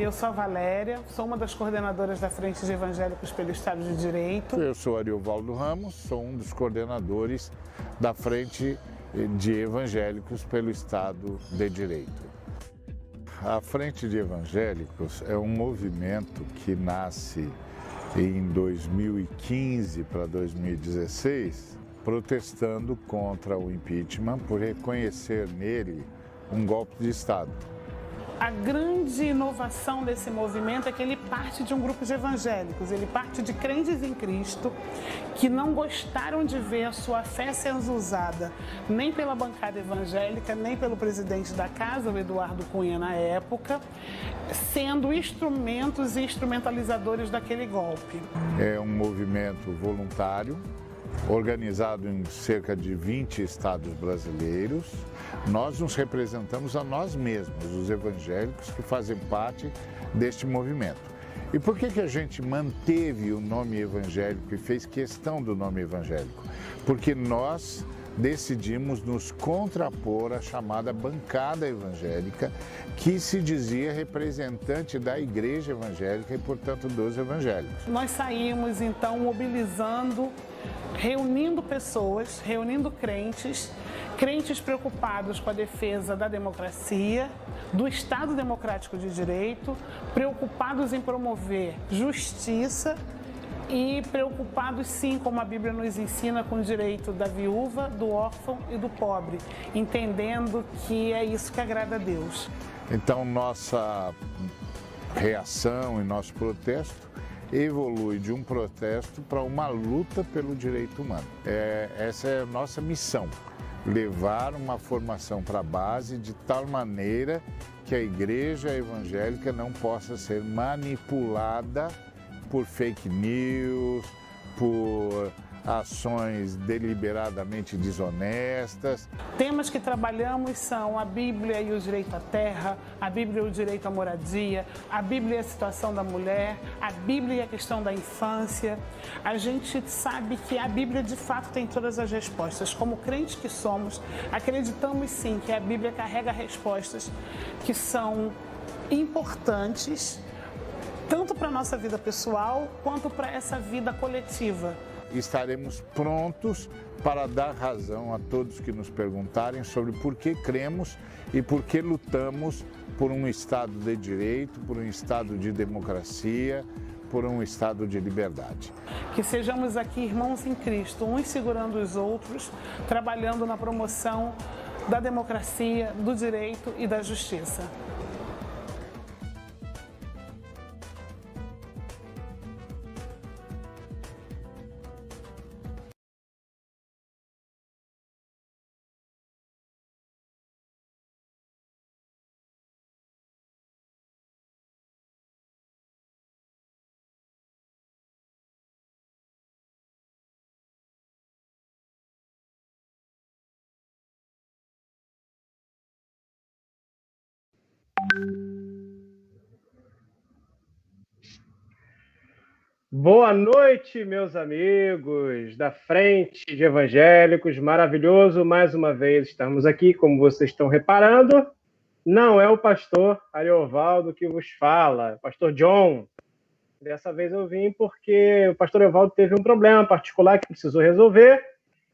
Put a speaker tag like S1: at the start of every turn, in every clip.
S1: eu sou a Valéria, sou uma das coordenadoras da Frente de Evangélicos pelo Estado de Direito.
S2: Eu sou Ariovaldo Ramos, sou um dos coordenadores da Frente de Evangélicos pelo Estado de Direito. A Frente de Evangélicos é um movimento que nasce em 2015 para 2016, protestando contra o impeachment por reconhecer nele um golpe de Estado.
S1: A grande inovação desse movimento é que ele parte de um grupo de evangélicos, ele parte de crentes em Cristo que não gostaram de ver a sua fé sendo usada nem pela bancada evangélica, nem pelo presidente da casa, o Eduardo Cunha, na época, sendo instrumentos e instrumentalizadores daquele golpe.
S2: É um movimento voluntário, organizado em cerca de 20 estados brasileiros. Nós nos representamos a nós mesmos, os evangélicos que fazem parte deste movimento. E por que a gente manteve o nome evangélico e fez questão do nome evangélico? Porque nós decidimos nos contrapor à chamada bancada evangélica, que se dizia representante da igreja evangélica e, portanto, dos evangélicos.
S1: Nós saímos, então, mobilizando, reunindo pessoas, reunindo crentes preocupados com a defesa da democracia, do Estado Democrático de Direito, preocupados em promover justiça e preocupados, sim, como a Bíblia nos ensina, com o direito da viúva, do órfão e do pobre, entendendo que é isso que agrada a Deus.
S2: Então, nossa reação e nosso protesto evolui de um protesto para uma luta pelo direito humano. Essa é a nossa missão, levar uma formação para a base de tal maneira que a igreja evangélica não possa ser manipulada por fake news, por ações deliberadamente desonestas.
S1: Temas que trabalhamos são a Bíblia e o direito à terra, a Bíblia e o direito à moradia, a Bíblia e a situação da mulher, a Bíblia e a questão da infância. A gente sabe que a Bíblia de fato tem todas as respostas. Como crentes que somos, acreditamos sim que a Bíblia carrega respostas que são importantes, tanto para a nossa vida pessoal, quanto para essa vida coletiva.
S2: Estaremos prontos para dar razão a todos que nos perguntarem sobre por que cremos e por que lutamos por um Estado de direito, por um Estado de democracia, por um Estado de liberdade.
S1: Que sejamos aqui irmãos em Cristo, uns segurando os outros, trabalhando na promoção da democracia, do direito e da justiça.
S3: Boa noite, meus amigos da Frente de Evangélicos. Maravilhoso, mais uma vez estamos aqui, como vocês estão reparando. Não é o pastor Ariovaldo que vos fala, é o pastor John. Dessa vez eu vim porque o pastor Ariovaldo teve um problema particular que precisou resolver.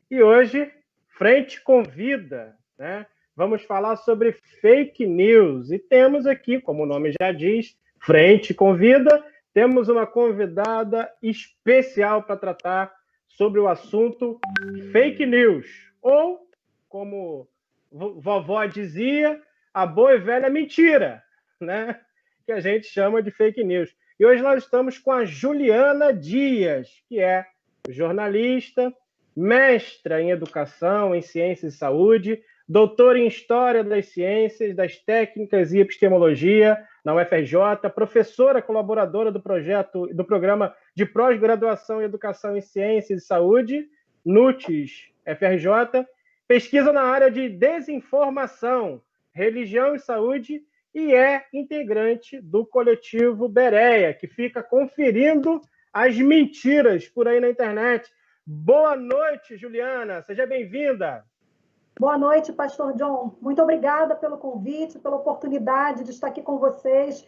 S3: E hoje, Frente convida, né? Vamos falar sobre fake news. E temos aqui, como o nome já diz, Frente convida. Temos uma convidada especial para tratar sobre o assunto fake news, ou, como vovó dizia, a boa e velha mentira, né? Que a gente chama de fake news. E hoje nós estamos com a Juliana Dias, que é jornalista, mestra em Educação, em Ciências e Saúde, doutora em História das Ciências, das Técnicas e Epistemologia na UFRJ, professora colaboradora do Programa de Pós-Graduação em Educação em Ciências e Saúde, NUTES FRJ, pesquisa na área de desinformação, religião e saúde e é integrante do coletivo Bereia, que fica conferindo as mentiras por aí na internet. Boa noite, Juliana. Seja bem-vinda.
S4: Boa noite, pastor John. Muito obrigada pelo convite, pela oportunidade de estar aqui com vocês,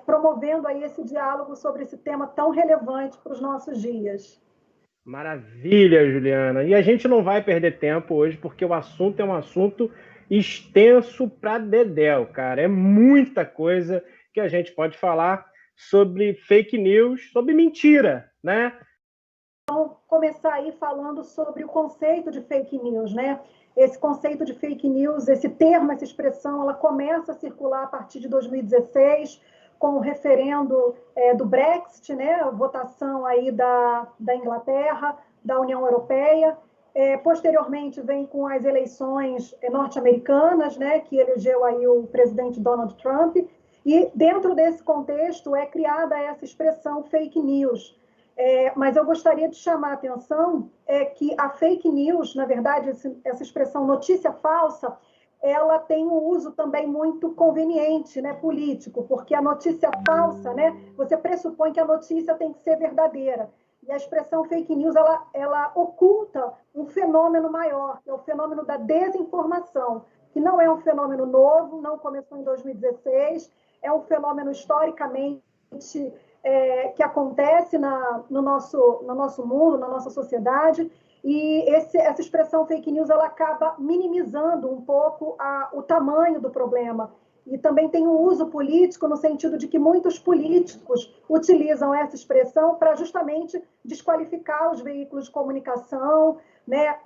S4: promovendo aí esse diálogo sobre esse tema tão relevante para os nossos dias.
S3: Maravilha, Juliana. E a gente não vai perder tempo hoje, porque o assunto é um assunto extenso para dedéu, cara. É muita coisa que a gente pode falar sobre fake news, sobre mentira, né?
S4: Então, começar aí falando sobre o conceito de fake news, né? Esse conceito de fake news, esse termo, essa expressão, ela começa a circular a partir de 2016, com o referendo do Brexit, né? A votação aí da Inglaterra, da União Europeia. Posteriormente, vem com as eleições norte-americanas, né? Que elegeu aí o presidente Donald Trump. E dentro desse contexto é criada essa expressão fake news. Mas eu gostaria de chamar a atenção que a fake news, na verdade, essa expressão notícia falsa, ela tem um uso também muito conveniente, né, político, porque a notícia falsa, né, você pressupõe que a notícia tem que ser verdadeira. E a expressão fake news, ela oculta um fenômeno maior, que é o fenômeno da desinformação, que não é um fenômeno novo, não começou em 2016, é um fenômeno historicamente que acontece no nosso mundo, na nossa sociedade, e essa expressão fake news ela acaba minimizando um pouco o tamanho do problema. E também tem um uso político no sentido de que muitos políticos utilizam essa expressão para justamente desqualificar os veículos de comunicação, né,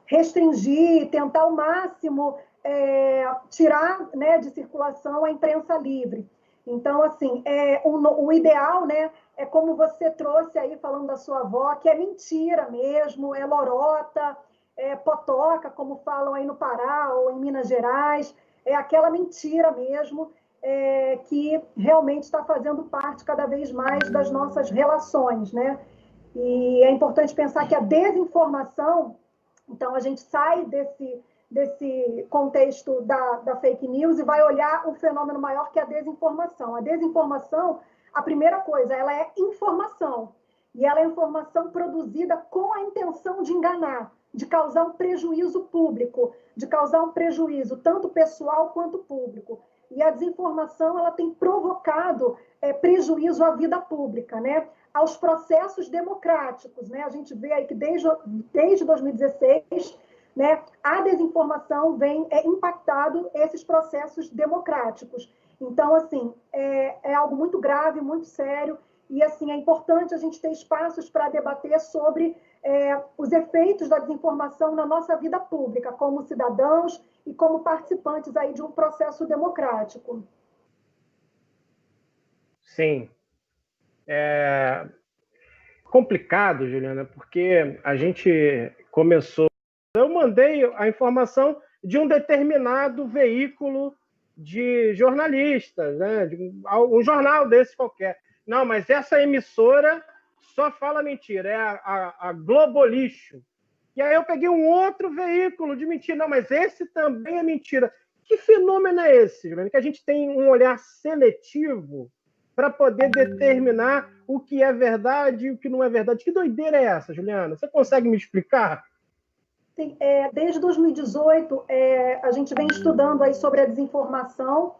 S4: restringir, tentar ao máximo tirar, né, de circulação a imprensa livre. Então, assim, o ideal, né, é como você trouxe aí, falando da sua avó, que é mentira mesmo, é lorota, é potoca, como falam aí no Pará ou em Minas Gerais, é aquela mentira mesmo, que realmente está fazendo parte cada vez mais das nossas relações, né? E é importante pensar que a desinformação, então a gente sai desse contexto da fake news e vai olhar um fenômeno maior que é a desinformação. A desinformação, a primeira coisa, ela é informação. E ela é informação produzida com a intenção de enganar, de causar um prejuízo público, de causar um prejuízo tanto pessoal quanto público. E a desinformação, ela tem provocado prejuízo à vida pública, né? Aos processos democráticos, né? A gente vê aí que desde 2016... né, a desinformação vem impactado esses processos democráticos. Então, assim, é algo muito grave, muito sério, e assim, é importante a gente ter espaços para debater sobre os efeitos da desinformação na nossa vida pública, como cidadãos e como participantes aí de um processo democrático.
S3: Sim. É complicado, Juliana, porque a gente começou... Eu mandei a informação de um determinado veículo de jornalistas, né? De um jornal desse qualquer. Não, mas essa emissora só fala mentira, é a Globolixo. E aí eu peguei um outro veículo de mentira. Não, mas esse também é mentira. Que fenômeno é esse, Juliana? Que a gente tem um olhar seletivo para poder determinar o que é verdade e o que não é verdade. Que doideira é essa, Juliana? Você consegue me explicar?
S4: Sim, desde 2018, a gente vem estudando aí sobre a desinformação,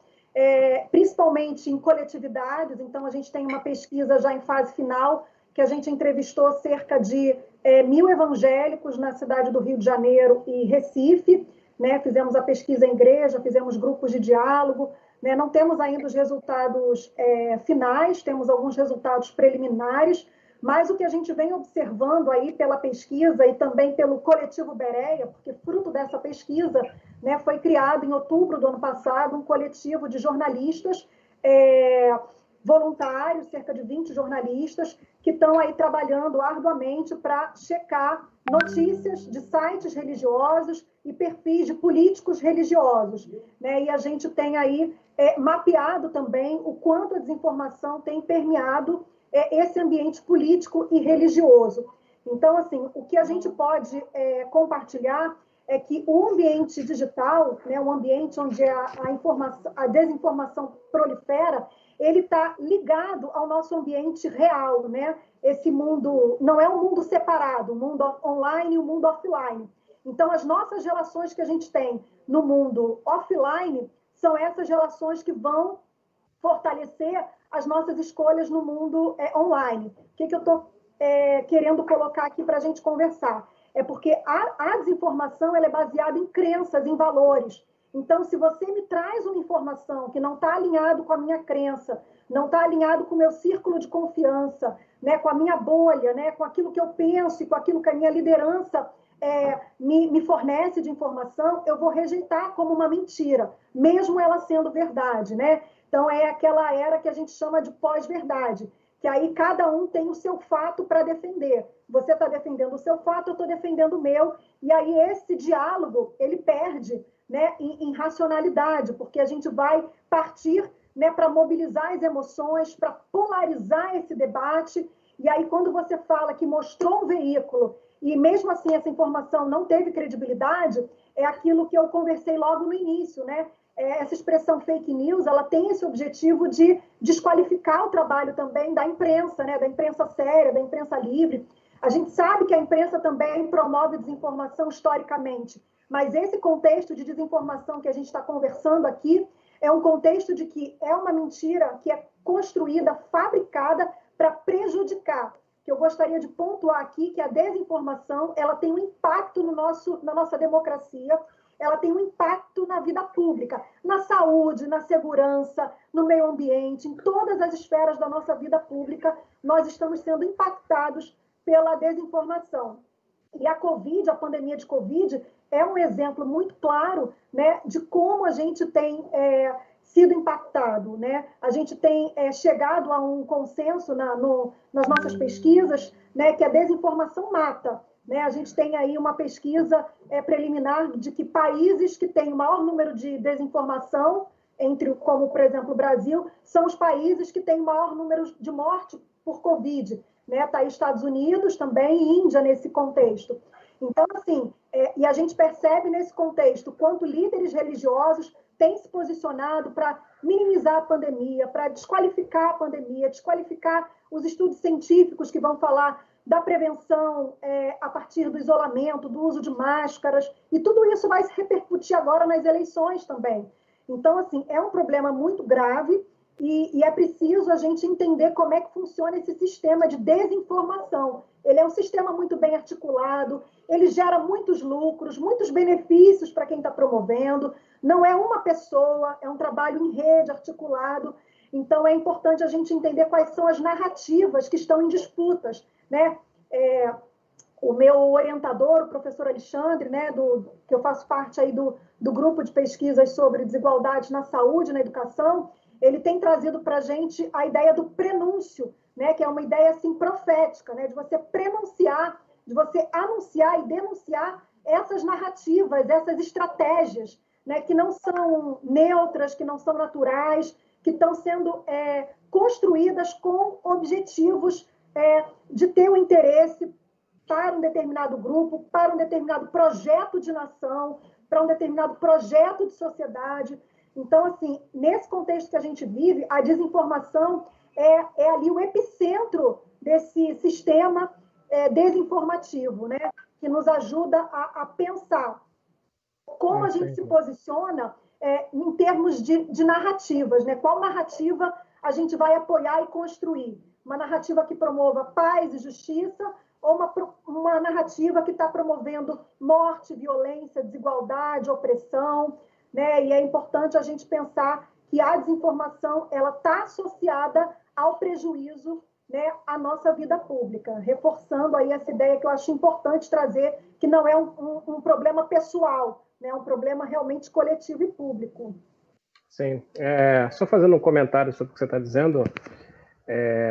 S4: principalmente em coletividades. Então, a gente tem uma pesquisa já em fase final, que a gente entrevistou cerca de 1.000 evangélicos na cidade do Rio de Janeiro e Recife, né? Fizemos a pesquisa em igreja, fizemos grupos de diálogo, né? Não temos ainda os resultados finais, temos alguns resultados preliminares, mas o que a gente vem observando aí pela pesquisa e também pelo coletivo Bereia, porque fruto dessa pesquisa, né, foi criado em outubro do ano passado um coletivo de jornalistas voluntários, cerca de 20 jornalistas, que estão aí trabalhando arduamente para checar notícias de sites religiosos e perfis de políticos religiosos, né? E a gente tem aí mapeado também o quanto a desinformação tem permeado esse ambiente político e religioso. Então, assim, o que a gente pode compartilhar é que o ambiente digital, né, um ambiente onde a desinformação prolifera, ele está ligado ao nosso ambiente real, né? Esse mundo não é um mundo separado, o mundo online e o mundo offline. Então, as nossas relações que a gente tem no mundo offline são essas relações que vão fortalecer as nossas escolhas no mundo online. O que eu estou querendo colocar aqui para a gente conversar? É porque a desinformação ela é baseada em crenças, em valores. Então, se você me traz uma informação que não está alinhado com a minha crença, não está alinhado com o meu círculo de confiança, né, com a minha bolha, né, com aquilo que eu penso e com aquilo que a minha liderança me fornece de informação, eu vou rejeitar como uma mentira, mesmo ela sendo verdade, né? Então, é aquela era que a gente chama de pós-verdade, que aí cada um tem o seu fato para defender. Você está defendendo o seu fato, eu estou defendendo o meu, e aí esse diálogo, ele perde, né, em racionalidade, porque a gente vai partir, né, para mobilizar as emoções, para polarizar esse debate, e aí quando você fala que mostrou um veículo, e mesmo assim essa informação não teve credibilidade, é aquilo que eu conversei logo no início, né? Essa expressão fake news, ela tem esse objetivo de desqualificar o trabalho também da imprensa, né? Da imprensa séria, da imprensa livre. A gente sabe que a imprensa também promove desinformação historicamente, mas esse contexto de desinformação que a gente está conversando aqui é um contexto de que é uma mentira que é construída, fabricada para prejudicar. Que eu gostaria de pontuar aqui que a desinformação ela tem um impacto na nossa democracia, ela tem um impacto na vida pública, na saúde, na segurança, no meio ambiente, em todas as esferas da nossa vida pública, nós estamos sendo impactados pela desinformação. E a Covid, a pandemia de Covid, é um exemplo muito claro, né, de como a gente tem sido impactado, né? A gente tem chegado a um consenso nas nossas pesquisas, né, que a desinformação mata, né? A gente tem aí uma pesquisa preliminar de que países que têm o maior número de desinformação, como, por exemplo, o Brasil, são os países que têm o maior número de mortes por Covid, né? Está aí Estados Unidos também e Índia nesse contexto. Então, assim, e a gente percebe nesse contexto quanto líderes religiosos têm se posicionado para minimizar a pandemia, para desqualificar a pandemia, desqualificar os estudos científicos que vão falar da prevenção a partir do isolamento, do uso de máscaras, e tudo isso vai se repercutir agora nas eleições também. Então, assim, é um problema muito grave e é preciso a gente entender como é que funciona esse sistema de desinformação. Ele é um sistema muito bem articulado, ele gera muitos lucros, muitos benefícios para quem está promovendo, não é uma pessoa, é um trabalho em rede, articulado. Então, é importante a gente entender quais são as narrativas que estão em disputas, né? O meu orientador, o professor Alexandre, né, que eu faço parte aí do grupo de pesquisas sobre desigualdade na saúde, na educação, ele tem trazido para a gente a ideia do prenúncio, né, que é uma ideia assim, profética, né, de você prenunciar, de você anunciar e denunciar essas narrativas, essas estratégias, né, que não são neutras, que não são naturais, que estão sendo construídas com objetivos de ter o interesse para um determinado grupo, para um determinado projeto de nação, para um determinado projeto de sociedade. Então, assim, nesse contexto que a gente vive, a desinformação é ali o epicentro desse sistema desinformativo, né? Que nos ajuda a pensar como a gente se posiciona em termos de narrativas, né? Qual narrativa a gente vai apoiar e construir? Uma narrativa que promova paz e justiça ou uma narrativa que está promovendo morte, violência, desigualdade, opressão, né? E é importante a gente pensar que a desinformação ela está associada ao prejuízo, né, à nossa vida pública, reforçando aí essa ideia que eu acho importante trazer, que não é um problema pessoal, né, é um problema realmente coletivo e público.
S3: Sim, só fazendo um comentário sobre o que você está dizendo,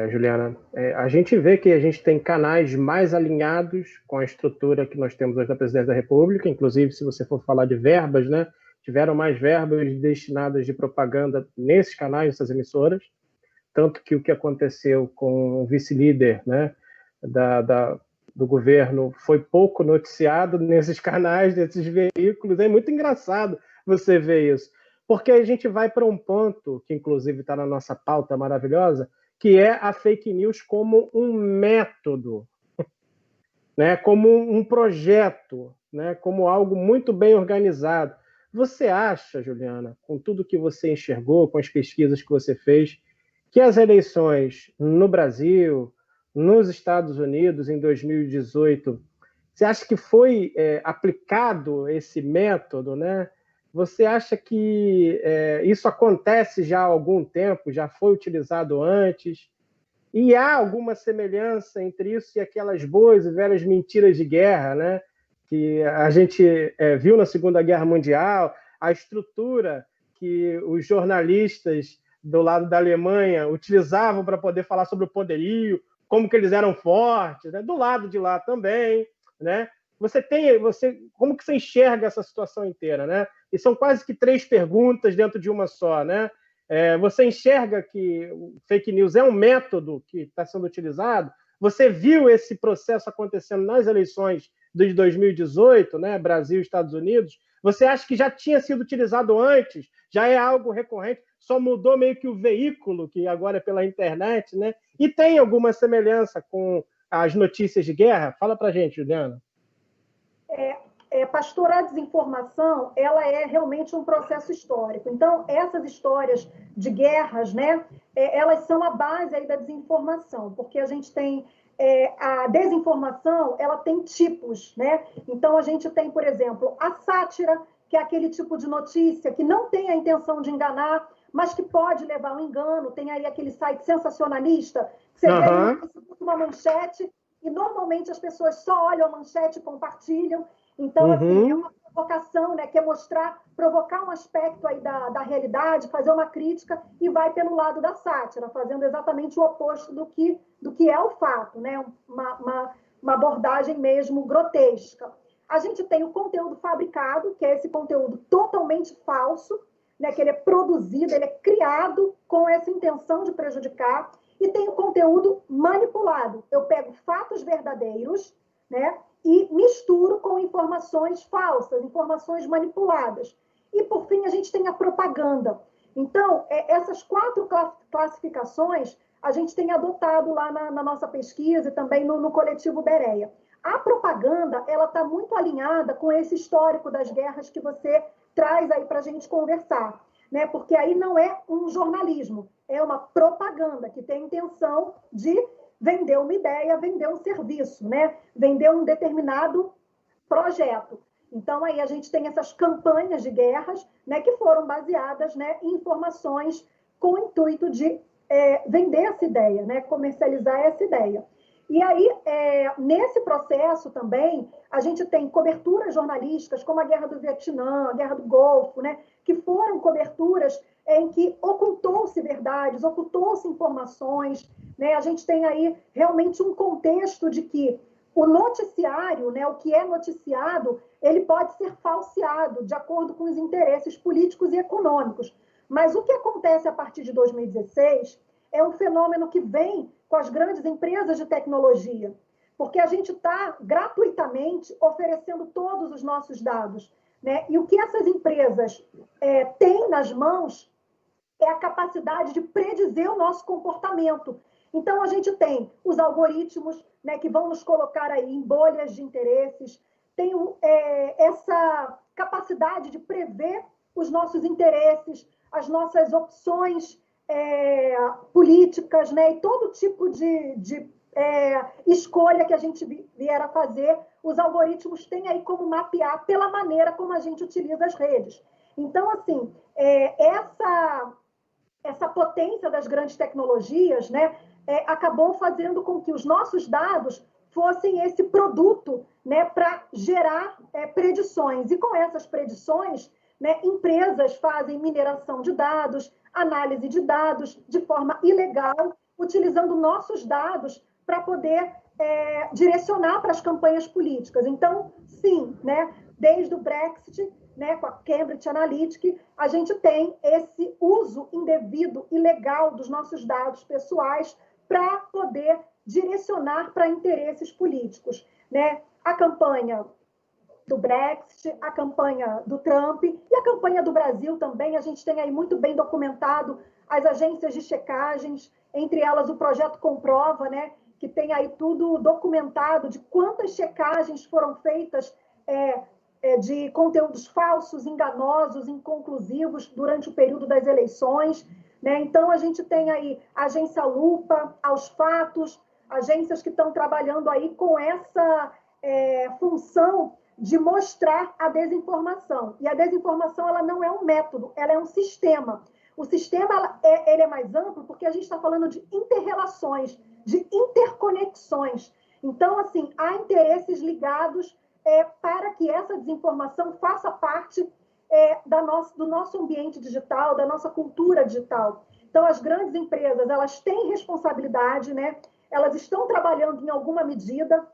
S3: Juliana, a gente vê que a gente tem canais mais alinhados com a estrutura que nós temos hoje da Presidência da República, inclusive se você for falar de verbas, né, tiveram mais verbas destinadas de propaganda nesses canais, nessas emissoras, tanto que o que aconteceu com o vice-líder, né, do governo foi pouco noticiado nesses canais, nesses veículos. É muito engraçado você ver isso, porque a gente vai para um ponto, que inclusive está na nossa pauta maravilhosa, que é a fake news como um método, né, como um projeto, né, como algo muito bem organizado. Você acha, Juliana, com tudo que você enxergou, com as pesquisas que você fez, que as eleições no Brasil, nos Estados Unidos, em 2018, você acha que foi aplicado esse método, né? Você acha que isso acontece já há algum tempo, já foi utilizado antes? E há alguma semelhança entre isso e aquelas boas e velhas mentiras de guerra, né? Que a gente viu na Segunda Guerra Mundial, a estrutura que os jornalistas do lado da Alemanha utilizavam para poder falar sobre o poderio, como que eles eram fortes, né? Do lado de lá também, né? Como que você enxerga essa situação inteira, né? E são quase que 3 perguntas dentro de uma só, né? Você enxerga que o fake news é um método que está sendo utilizado? Você viu esse processo acontecendo nas eleições de 2018, né? Brasil e Estados Unidos? Você acha que já tinha sido utilizado antes? Já é algo recorrente? Só mudou meio que o veículo, que agora é pela internet, né? E tem alguma semelhança com as notícias de guerra? Fala para a gente, Juliana.
S4: Pastorar a desinformação, ela é realmente um processo histórico. Então, essas histórias de guerras, né, elas são a base aí da desinformação, porque a gente tem a desinformação, ela tem tipos, né? Então, a gente tem, por exemplo, a sátira, que é aquele tipo de notícia que não tem a intenção de enganar, mas que pode levar ao engano. Tem aí aquele site sensacionalista, que você vê uma manchete e normalmente as pessoas só olham a manchete e compartilham. Então, assim, é uma provocação, né, que é provocar um aspecto aí da realidade, fazer uma crítica e vai pelo lado da sátira, fazendo exatamente o oposto do que é o fato, né? Uma abordagem mesmo grotesca. A gente tem o conteúdo fabricado, que é esse conteúdo totalmente falso, né, que ele é produzido, ele é criado com essa intenção de prejudicar, e tem o conteúdo manipulado. Eu pego fatos verdadeiros, né, e misturo com informações falsas, informações manipuladas. E, por fim, a gente tem a propaganda. Então, essas 4 classificações a gente tem adotado lá na nossa pesquisa e também no coletivo Bereia. A propaganda, ela está muito alinhada com esse histórico das guerras que você traz aí para a gente conversar, né? Porque aí não é um jornalismo, é uma propaganda que tem a intenção de vender uma ideia, vender um serviço, né? Vender um determinado projeto. Então, aí a gente tem essas campanhas de guerras, né, que foram baseadas, né, em informações com o intuito de vender essa ideia, né, comercializar essa ideia. E aí, nesse processo também, a gente tem coberturas jornalísticas, como a Guerra do Vietnã, a Guerra do Golfo, né, que foram coberturas em que ocultou-se verdades, ocultou-se informações, né? A gente tem aí realmente um contexto de que o noticiário, né, o que é noticiado, ele pode ser falseado de acordo com os interesses políticos e econômicos. Mas o que acontece a partir de 2016 é um fenômeno que vem com as grandes empresas de tecnologia, porque a gente está gratuitamente oferecendo todos os nossos dados, né? E o que essas empresas têm nas mãos é a capacidade de predizer o nosso comportamento. Então, a gente tem os algoritmos, né, que vão nos colocar aí em bolhas de interesses, tem essa capacidade de prever os nossos interesses, as nossas opções políticas, né, e todo tipo de escolha que a gente vier a fazer, os algoritmos têm aí como mapear pela maneira como a gente utiliza as redes. Então, assim, essa potência das grandes tecnologias, né, acabou fazendo com que os nossos dados fossem esse produto, né, para gerar predições. E com essas predições, né, empresas fazem mineração de dados, análise de dados de forma ilegal, utilizando nossos dados para poder direcionar para as campanhas políticas. Então, sim, né, desde o Brexit, né, com a Cambridge Analytica, a gente tem esse uso indevido, ilegal dos nossos dados pessoais para poder direcionar para interesses políticos, né? A campanha do Brexit, a campanha do Trump e a campanha do Brasil também, a gente tem aí muito bem documentado as agências de checagens, entre elas o Projeto Comprova, né, que tem aí tudo documentado de quantas checagens foram feitas de conteúdos falsos, enganosos, inconclusivos durante o período das eleições, né? Então, a gente tem aí a agência Lupa, Aos Fatos, agências que estão trabalhando aí com essa função de mostrar a desinformação. E a desinformação, ela não é um método, ela é um sistema. O sistema ele é mais amplo porque a gente está falando de interrelações, de interconexões. Então, assim, há interesses ligados para que essa desinformação faça parte do nosso ambiente digital, da nossa cultura digital. Então, as grandes empresas, elas têm responsabilidade, né? Elas estão trabalhando em alguma medida,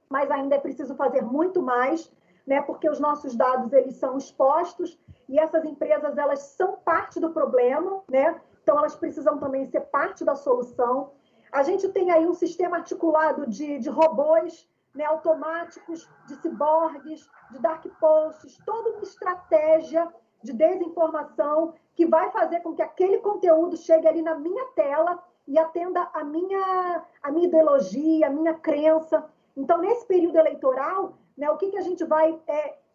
S4: mas ainda é preciso fazer muito mais, né? Porque os nossos dados, eles são expostos e essas empresas, elas são parte do problema, né? Então, elas precisam também ser parte da solução. A gente tem aí um sistema articulado de robôs, né, automáticos, de ciborgues, de dark posts, toda uma estratégia de desinformação que vai fazer com que aquele conteúdo chegue ali na minha tela e atenda a minha ideologia, a minha crença. Então, nesse período eleitoral, né, o que a gente vai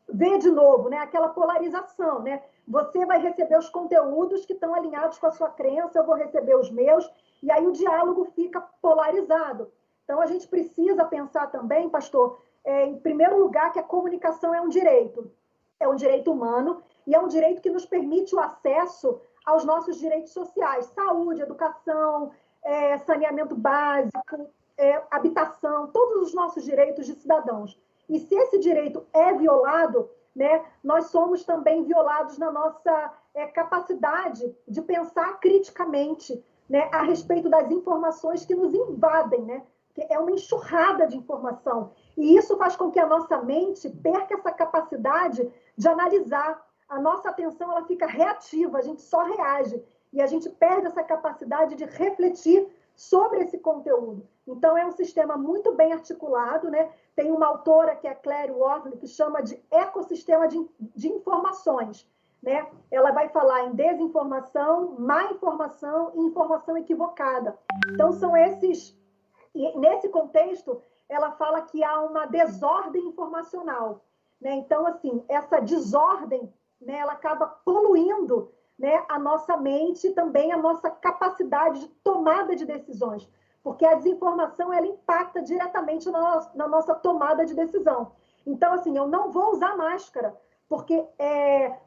S4: ver de novo? Né? Aquela polarização. Né? Você vai receber os conteúdos que estão alinhados com a sua crença, eu vou receber os meus, e aí o diálogo fica polarizado. Então, a gente precisa pensar também, pastor, em primeiro lugar, que a comunicação é um direito humano, e é um direito que nos permite o acesso aos nossos direitos sociais, saúde, educação, saneamento básico, habitação, todos os nossos direitos de cidadãos. E se esse direito é violado, né, nós somos também violados na nossa capacidade de pensar criticamente, né, a respeito das informações que nos invadem, né? Que é uma enxurrada de informação. E isso faz com que a nossa mente perca essa capacidade de analisar. A nossa atenção, ela fica reativa, a gente só reage. E a gente perde essa capacidade de refletir sobre esse conteúdo. Então, é um sistema muito bem articulado, né? Tem uma autora, que é a Claire Wortley, que chama de ecossistema de informações. Né? Ela vai falar em desinformação, má informação e informação equivocada. Então, são esses... E nesse contexto, ela fala que há uma desordem informacional. Né? Então, assim, essa desordem, né, ela acaba poluindo, né, a nossa mente e também a nossa capacidade de tomada de decisões. Porque a desinformação, ela impacta diretamente na nossa tomada de decisão. Então, assim, eu não vou usar máscara, porque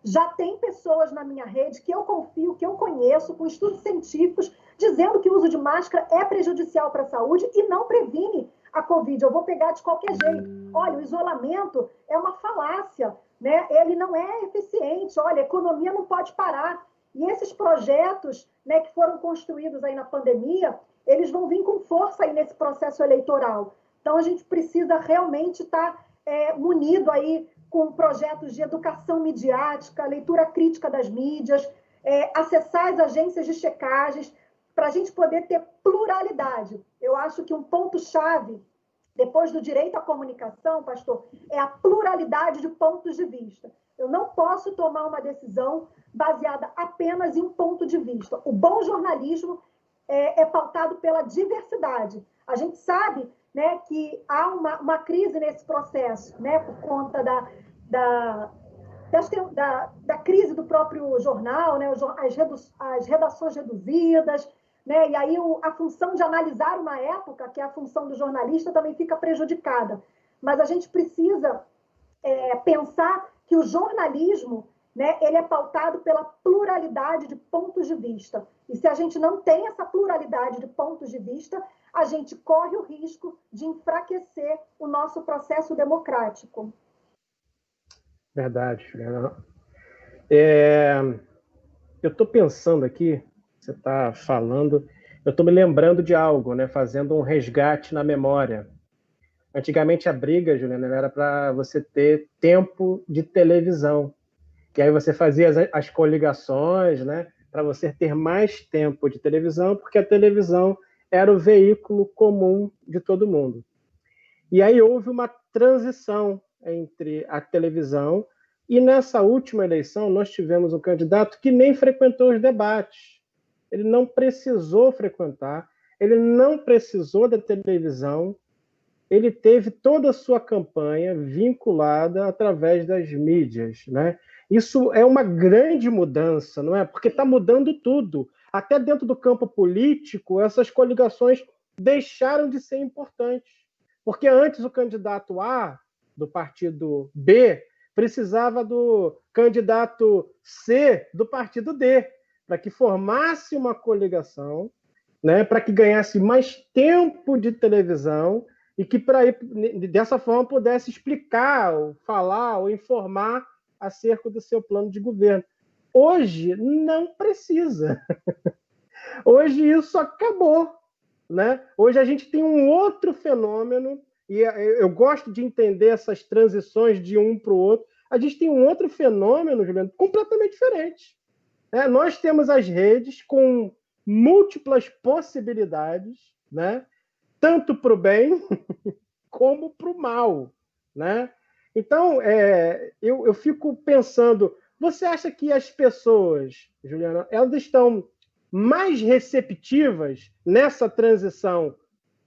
S4: já tem pessoas na minha rede que eu confio, que eu conheço, com estudos científicos, dizendo que o uso de máscara é prejudicial para a saúde e não previne a Covid. Eu vou pegar de qualquer jeito. Olha, o isolamento é uma falácia, né? Ele não é eficiente. Olha, a economia não pode parar. E esses projetos, né, que foram construídos aí na pandemia, eles vão vir com força aí nesse processo eleitoral. Então, a gente precisa realmente estar munido aí com projetos de educação midiática, leitura crítica das mídias, acessar as agências de checagens, para a gente poder ter pluralidade. Eu acho que um ponto-chave, depois do direito à comunicação, pastor, é a pluralidade de pontos de vista. Eu não posso tomar uma decisão baseada apenas em um ponto de vista. O bom jornalismo é pautado pela diversidade. A gente sabe, né, que há uma crise nesse processo, né, por conta da crise do próprio jornal, né, as redações reduzidas, né, e aí a função de analisar uma época, que é a função do jornalista, também fica prejudicada. Mas a gente precisa pensar que o jornalismo, né, ele é pautado pela pluralidade de pontos de vista. E se a gente não tem essa pluralidade de pontos de vista, a gente corre o risco de enfraquecer o nosso processo democrático.
S3: Verdade, Juliana. Eu estou pensando aqui, você está falando, eu estou me lembrando de algo, né, fazendo um resgate na memória. Antigamente a briga, Juliana, era para você ter tempo de televisão. E aí você fazia as coligações, né, para você ter mais tempo de televisão, porque a televisão era o veículo comum de todo mundo. E aí houve uma transição entre a televisão e nessa última eleição nós tivemos um candidato que nem frequentou os debates. Ele não precisou frequentar, ele não precisou da televisão, ele teve toda a sua campanha vinculada através das mídias, né? Isso é uma grande mudança, não é? Porque está mudando tudo. Até dentro do campo político, essas coligações deixaram de ser importantes. Porque antes o candidato A, do partido B, precisava do candidato C, do partido D, para que formasse uma coligação, né? Para que ganhasse mais tempo de televisão e que dessa forma pudesse explicar, ou falar, ou informar acerca do seu plano de governo. Hoje não precisa. Hoje isso acabou, né? Hoje a gente tem um outro fenômeno, e eu gosto de entender essas transições de um para o outro. A gente tem um outro fenômeno, Juliano, completamente diferente. Nós temos as redes com múltiplas possibilidades, né? Tanto para o bem como para o mal, né? Então, eu fico pensando, você acha que as pessoas, Juliana, elas estão mais receptivas nessa transição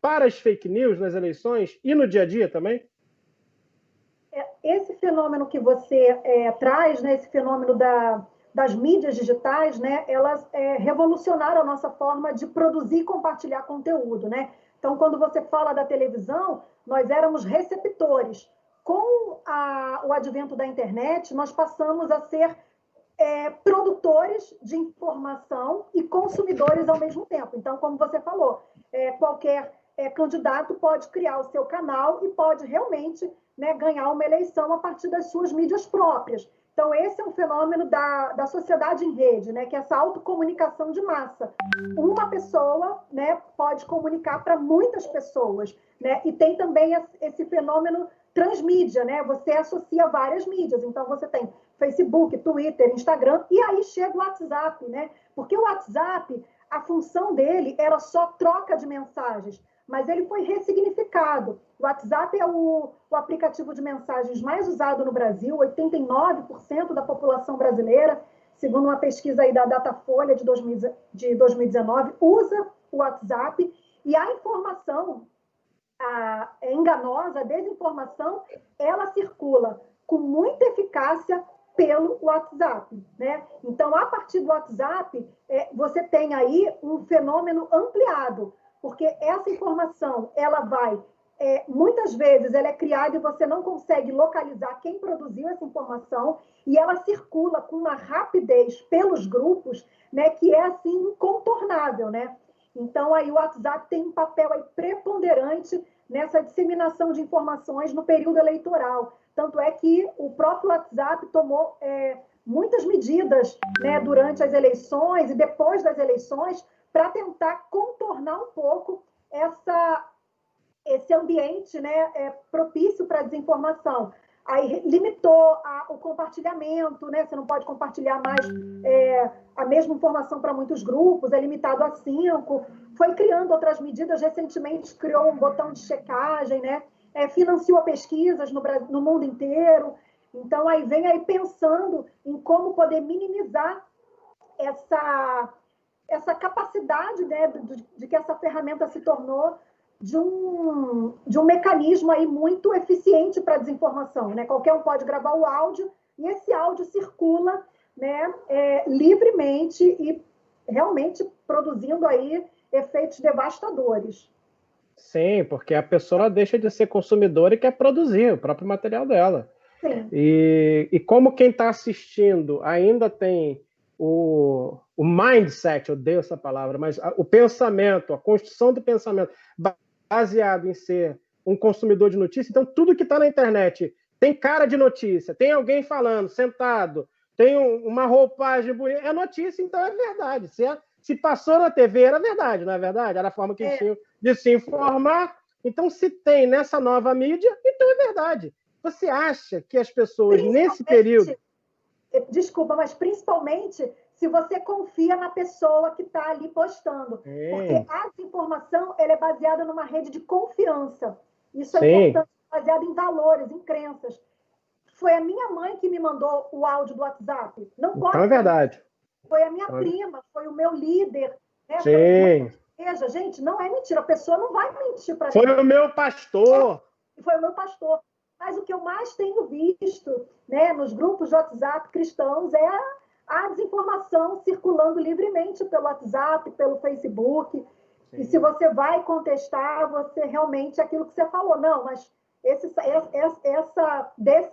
S3: para as fake news nas eleições e no dia a dia também?
S4: Esse fenômeno que você traz, né, esse fenômeno das mídias digitais, né, elas revolucionaram a nossa forma de produzir e compartilhar conteúdo, né? Então, quando você fala da televisão, nós éramos receptores. Com o advento da internet, nós passamos a ser produtores de informação e consumidores ao mesmo tempo. Então, como você falou, qualquer candidato pode criar o seu canal e pode realmente, né, ganhar uma eleição a partir das suas mídias próprias. Então, esse é um fenômeno da sociedade em rede, né, que é essa autocomunicação de massa. Uma pessoa, né, pode comunicar para muitas pessoas, né, e tem também esse fenômeno transmídia, né? Você associa várias mídias. Então, você tem Facebook, Twitter, Instagram, e aí chega o WhatsApp, né? Porque o WhatsApp, a função dele era só troca de mensagens, mas ele foi ressignificado. O WhatsApp é o aplicativo de mensagens mais usado no Brasil, 89% da população brasileira, segundo uma pesquisa aí da Datafolha de 2019, usa o WhatsApp, e a informação enganosa, a desinformação, ela circula com muita eficácia pelo WhatsApp, né? Então, a partir do WhatsApp, você tem aí um fenômeno ampliado, porque essa informação, ela vai, muitas vezes, ela é criada e você não consegue localizar quem produziu essa informação, e ela circula com uma rapidez pelos grupos, né, que é, assim, incontornável, né? Então, aí o WhatsApp tem um papel aí preponderante nessa disseminação de informações no período eleitoral. Tanto é que o próprio WhatsApp tomou muitas medidas, né, durante as eleições e depois das eleições para tentar contornar um pouco esse ambiente, né, propício para a desinformação. Aí limitou o compartilhamento, né? Você não pode compartilhar mais a mesma informação para muitos grupos, é limitado a 5. Foi criando outras medidas, recentemente criou um botão de checagem, né? Financiou pesquisas no mundo inteiro. Então, aí vem aí pensando em como poder minimizar essa capacidade, né, de que essa ferramenta se tornou de um mecanismo aí muito eficiente para a desinformação, né? Qualquer um pode gravar o áudio e esse áudio circula, né, livremente e realmente produzindo aí efeitos devastadores.
S3: Sim, porque a pessoa deixa de ser consumidora e quer produzir o próprio material dela.
S4: Sim.
S3: E como quem está assistindo ainda tem o mindset, eu odeio essa palavra, mas o pensamento, a construção do pensamento baseado em ser um consumidor de notícia, então tudo que está na internet tem cara de notícia, tem alguém falando, sentado, tem uma roupagem bonita, é notícia, então é verdade. Se passou na TV, era verdade, não é verdade? Era a forma que eles tinham de se informar. Então, se tem nessa nova mídia, então é verdade. Você acha que as pessoas, nesse período...
S4: Desculpa, mas principalmente se você confia na pessoa que está ali postando. Porque a desinformação ela é baseada numa rede de confiança. Isso é importante, baseado em valores, em crenças. Foi a minha mãe que me mandou o áudio do WhatsApp. Não pode
S3: ser. É verdade.
S4: Foi a minha prima, foi o meu líder. Né?
S3: Sim.
S4: Veja, gente, não é mentira. A pessoa não vai mentir para mim.
S3: Foi o meu pastor.
S4: Foi o meu pastor. Mas o que eu mais tenho visto, né, nos grupos de WhatsApp cristãos é a desinformação circulando livremente pelo WhatsApp, pelo Facebook. Sim. E se você vai contestar, você realmente aquilo que você falou. Não, mas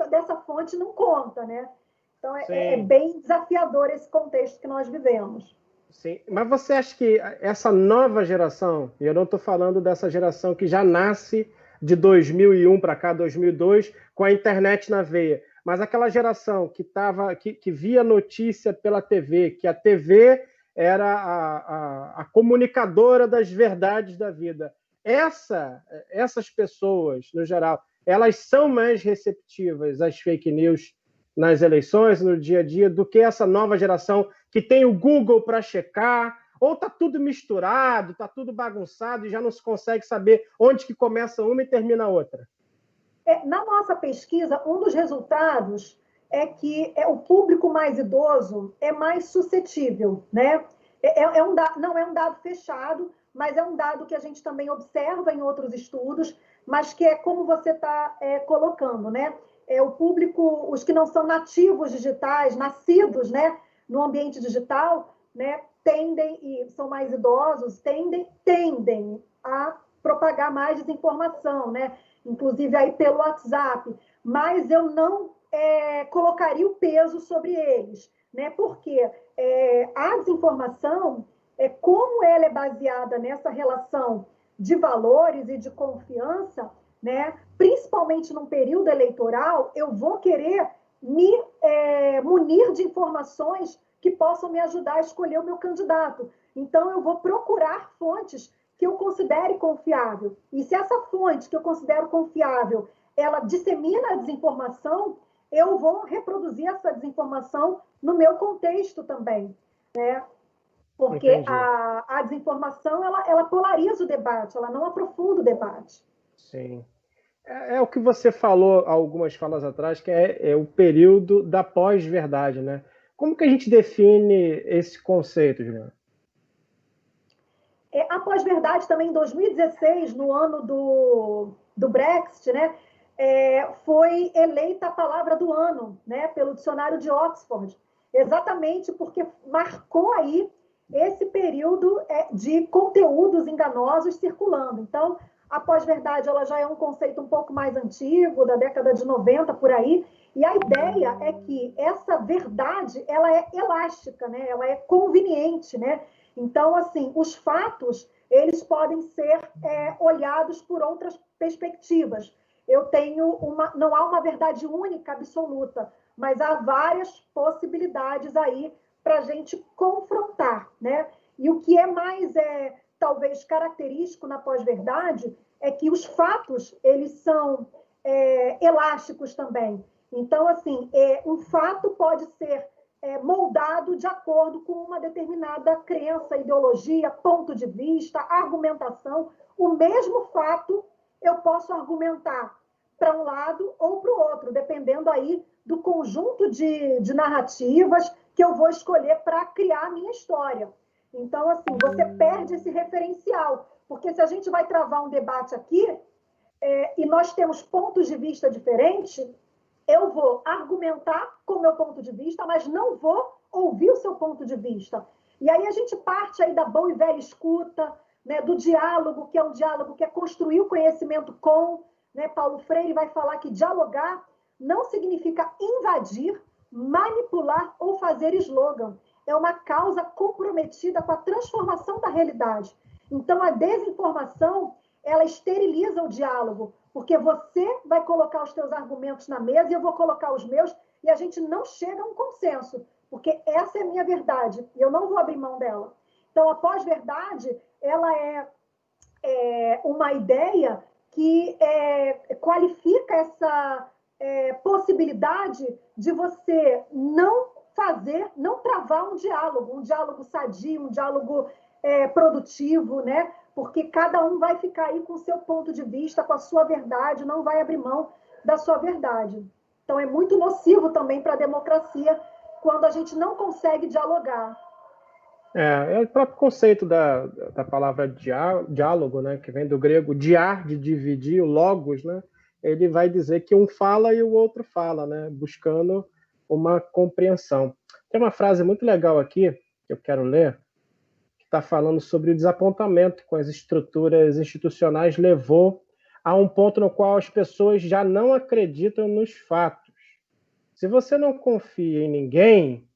S4: dessa fonte não conta, né? Então é bem desafiador esse contexto que nós vivemos.
S3: Sim, mas você acha que essa nova geração, e eu não estou falando dessa geração que já nasce de 2001 para cá, 2002, com a internet na veia, mas aquela geração que via notícia pela TV, que a TV era a comunicadora das verdades da vida. Essas pessoas, no geral, elas são mais receptivas às fake news nas eleições, no dia a dia, do que essa nova geração que tem o Google para checar, ou está tudo misturado, está tudo bagunçado e já não se consegue saber onde que começa uma e termina a outra?
S4: Na nossa pesquisa, um dos resultados é que o público mais idoso é mais suscetível, né? Não é um dado fechado, mas é um dado que a gente também observa em outros estudos, mas que é como você está colocando, né? O público, os que não são nativos digitais, nascidos, né, no ambiente digital, né, tendem, e são mais idosos, tendem a propagar mais desinformação, né? Inclusive aí pelo WhatsApp. Mas eu não colocaria o peso sobre eles, né? Porque a desinformação, como ela é baseada nessa relação de valores e de confiança, né? Principalmente num período eleitoral, eu vou querer me munir de informações que possam me ajudar a escolher o meu candidato. Então, eu vou procurar fontes que eu considere confiável. E se essa fonte que eu considero confiável, ela dissemina a desinformação, eu vou reproduzir essa desinformação no meu contexto também, né? Porque a desinformação, ela polariza o debate, ela não aprofunda o debate.
S3: Sim. É o que você falou algumas falas atrás, que é o período da pós-verdade, né? Como que a gente define esse conceito, Juliana?
S4: A pós-verdade também, em 2016, no ano do Brexit, né, foi eleita a palavra do ano, né, pelo dicionário de Oxford, exatamente porque marcou aí esse período de conteúdos enganosos circulando. Então, a pós-verdade ela já é um conceito um pouco mais antigo, da década de 90, por aí, e a ideia é que essa verdade ela é elástica, né? Ela é conveniente, né? Então, assim, os fatos eles podem ser olhados por outras perspectivas. Não há uma verdade única, absoluta, mas há várias possibilidades aí para a gente confrontar, né? E o que é mais talvez característico na pós-verdade é que os fatos eles são elásticos também. Então, assim, um fato pode ser moldado de acordo com uma determinada crença, ideologia, ponto de vista, argumentação. O mesmo fato eu posso argumentar para um lado ou para o outro, dependendo aí do conjunto de narrativas que eu vou escolher para criar a minha história. Então, assim, você perde esse referencial, porque se a gente vai travar um debate aqui e nós temos pontos de vista diferentes, eu vou argumentar com o meu ponto de vista, mas não vou ouvir o seu ponto de vista. E aí a gente parte aí da boa e velha escuta, né, do diálogo, que é um diálogo que é construir o conhecimento com, né, Paulo Freire vai falar que dialogar não significa invadir, manipular ou fazer slogan. É uma causa comprometida com a transformação da realidade. Então, a desinformação, ela esteriliza o diálogo, porque você vai colocar os seus argumentos na mesa e eu vou colocar os meus, e a gente não chega a um consenso, porque essa é a minha verdade, e eu não vou abrir mão dela. Então, a pós-verdade, ela é uma ideia que qualifica essa possibilidade de você não travar um diálogo sadio, um diálogo produtivo, né? Porque cada um vai ficar aí com o seu ponto de vista, com a sua verdade, não vai abrir mão da sua verdade. Então, é muito nocivo também para a democracia quando a gente não consegue dialogar.
S3: É o próprio conceito da palavra diálogo, né, que vem do grego diar, de dividir, o logos, né, ele vai dizer que um fala e o outro fala, né, buscando uma compreensão. Tem uma frase muito legal aqui, que eu quero ler, que está falando sobre o desapontamento com as estruturas institucionais levou a um ponto no qual as pessoas já não acreditam nos fatos. Se você não confia em ninguém,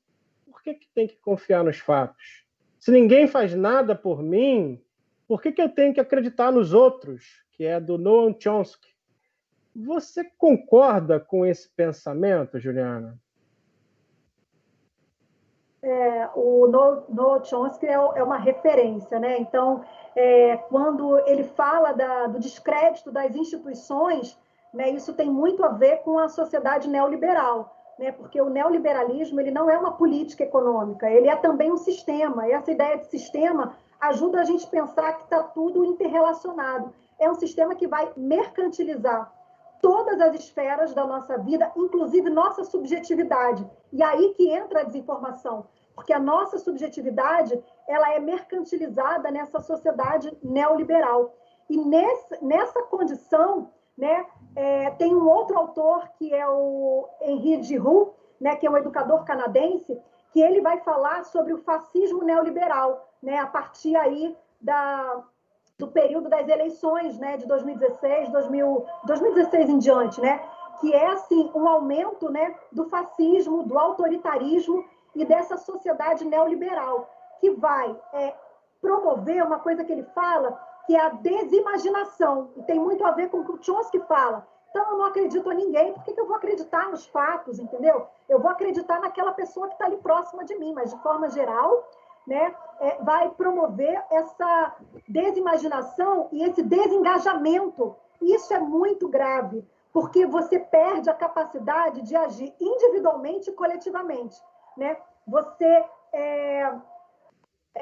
S3: por que tem que confiar nos fatos? Se ninguém faz nada por mim, por que eu tenho que acreditar nos outros? Que é do Noam Chomsky. Você concorda com esse pensamento, Juliana?
S4: O Noam Chomsky é uma referência, né? Então, quando ele fala do descrédito das instituições, né, isso tem muito a ver com a sociedade neoliberal, né? Porque o neoliberalismo ele não é uma política econômica, ele é também um sistema. E essa ideia de sistema ajuda a gente a pensar que está tudo interrelacionado. É um sistema que vai mercantilizar todas as esferas da nossa vida, inclusive nossa subjetividade. E aí que entra a desinformação, porque a nossa subjetividade ela é mercantilizada nessa sociedade neoliberal. E nessa condição, né, tem um outro autor, que é o Henri Giroux, né, que é um educador canadense, que ele vai falar sobre o fascismo neoliberal, né, a partir aí do período das eleições, né, de 2016, 2016 em diante, né, que é assim um aumento, né, do fascismo, do autoritarismo e dessa sociedade neoliberal, que vai promover uma coisa que ele fala, que é a desimaginação, e tem muito a ver com o que o Chomsky fala. Então, eu não acredito a ninguém, por que eu vou acreditar nos fatos, entendeu? Eu vou acreditar naquela pessoa que está ali próxima de mim, mas de forma geral, né, vai promover essa desimaginação e esse desengajamento. Isso é muito grave, porque você perde a capacidade de agir individualmente e coletivamente, né? Você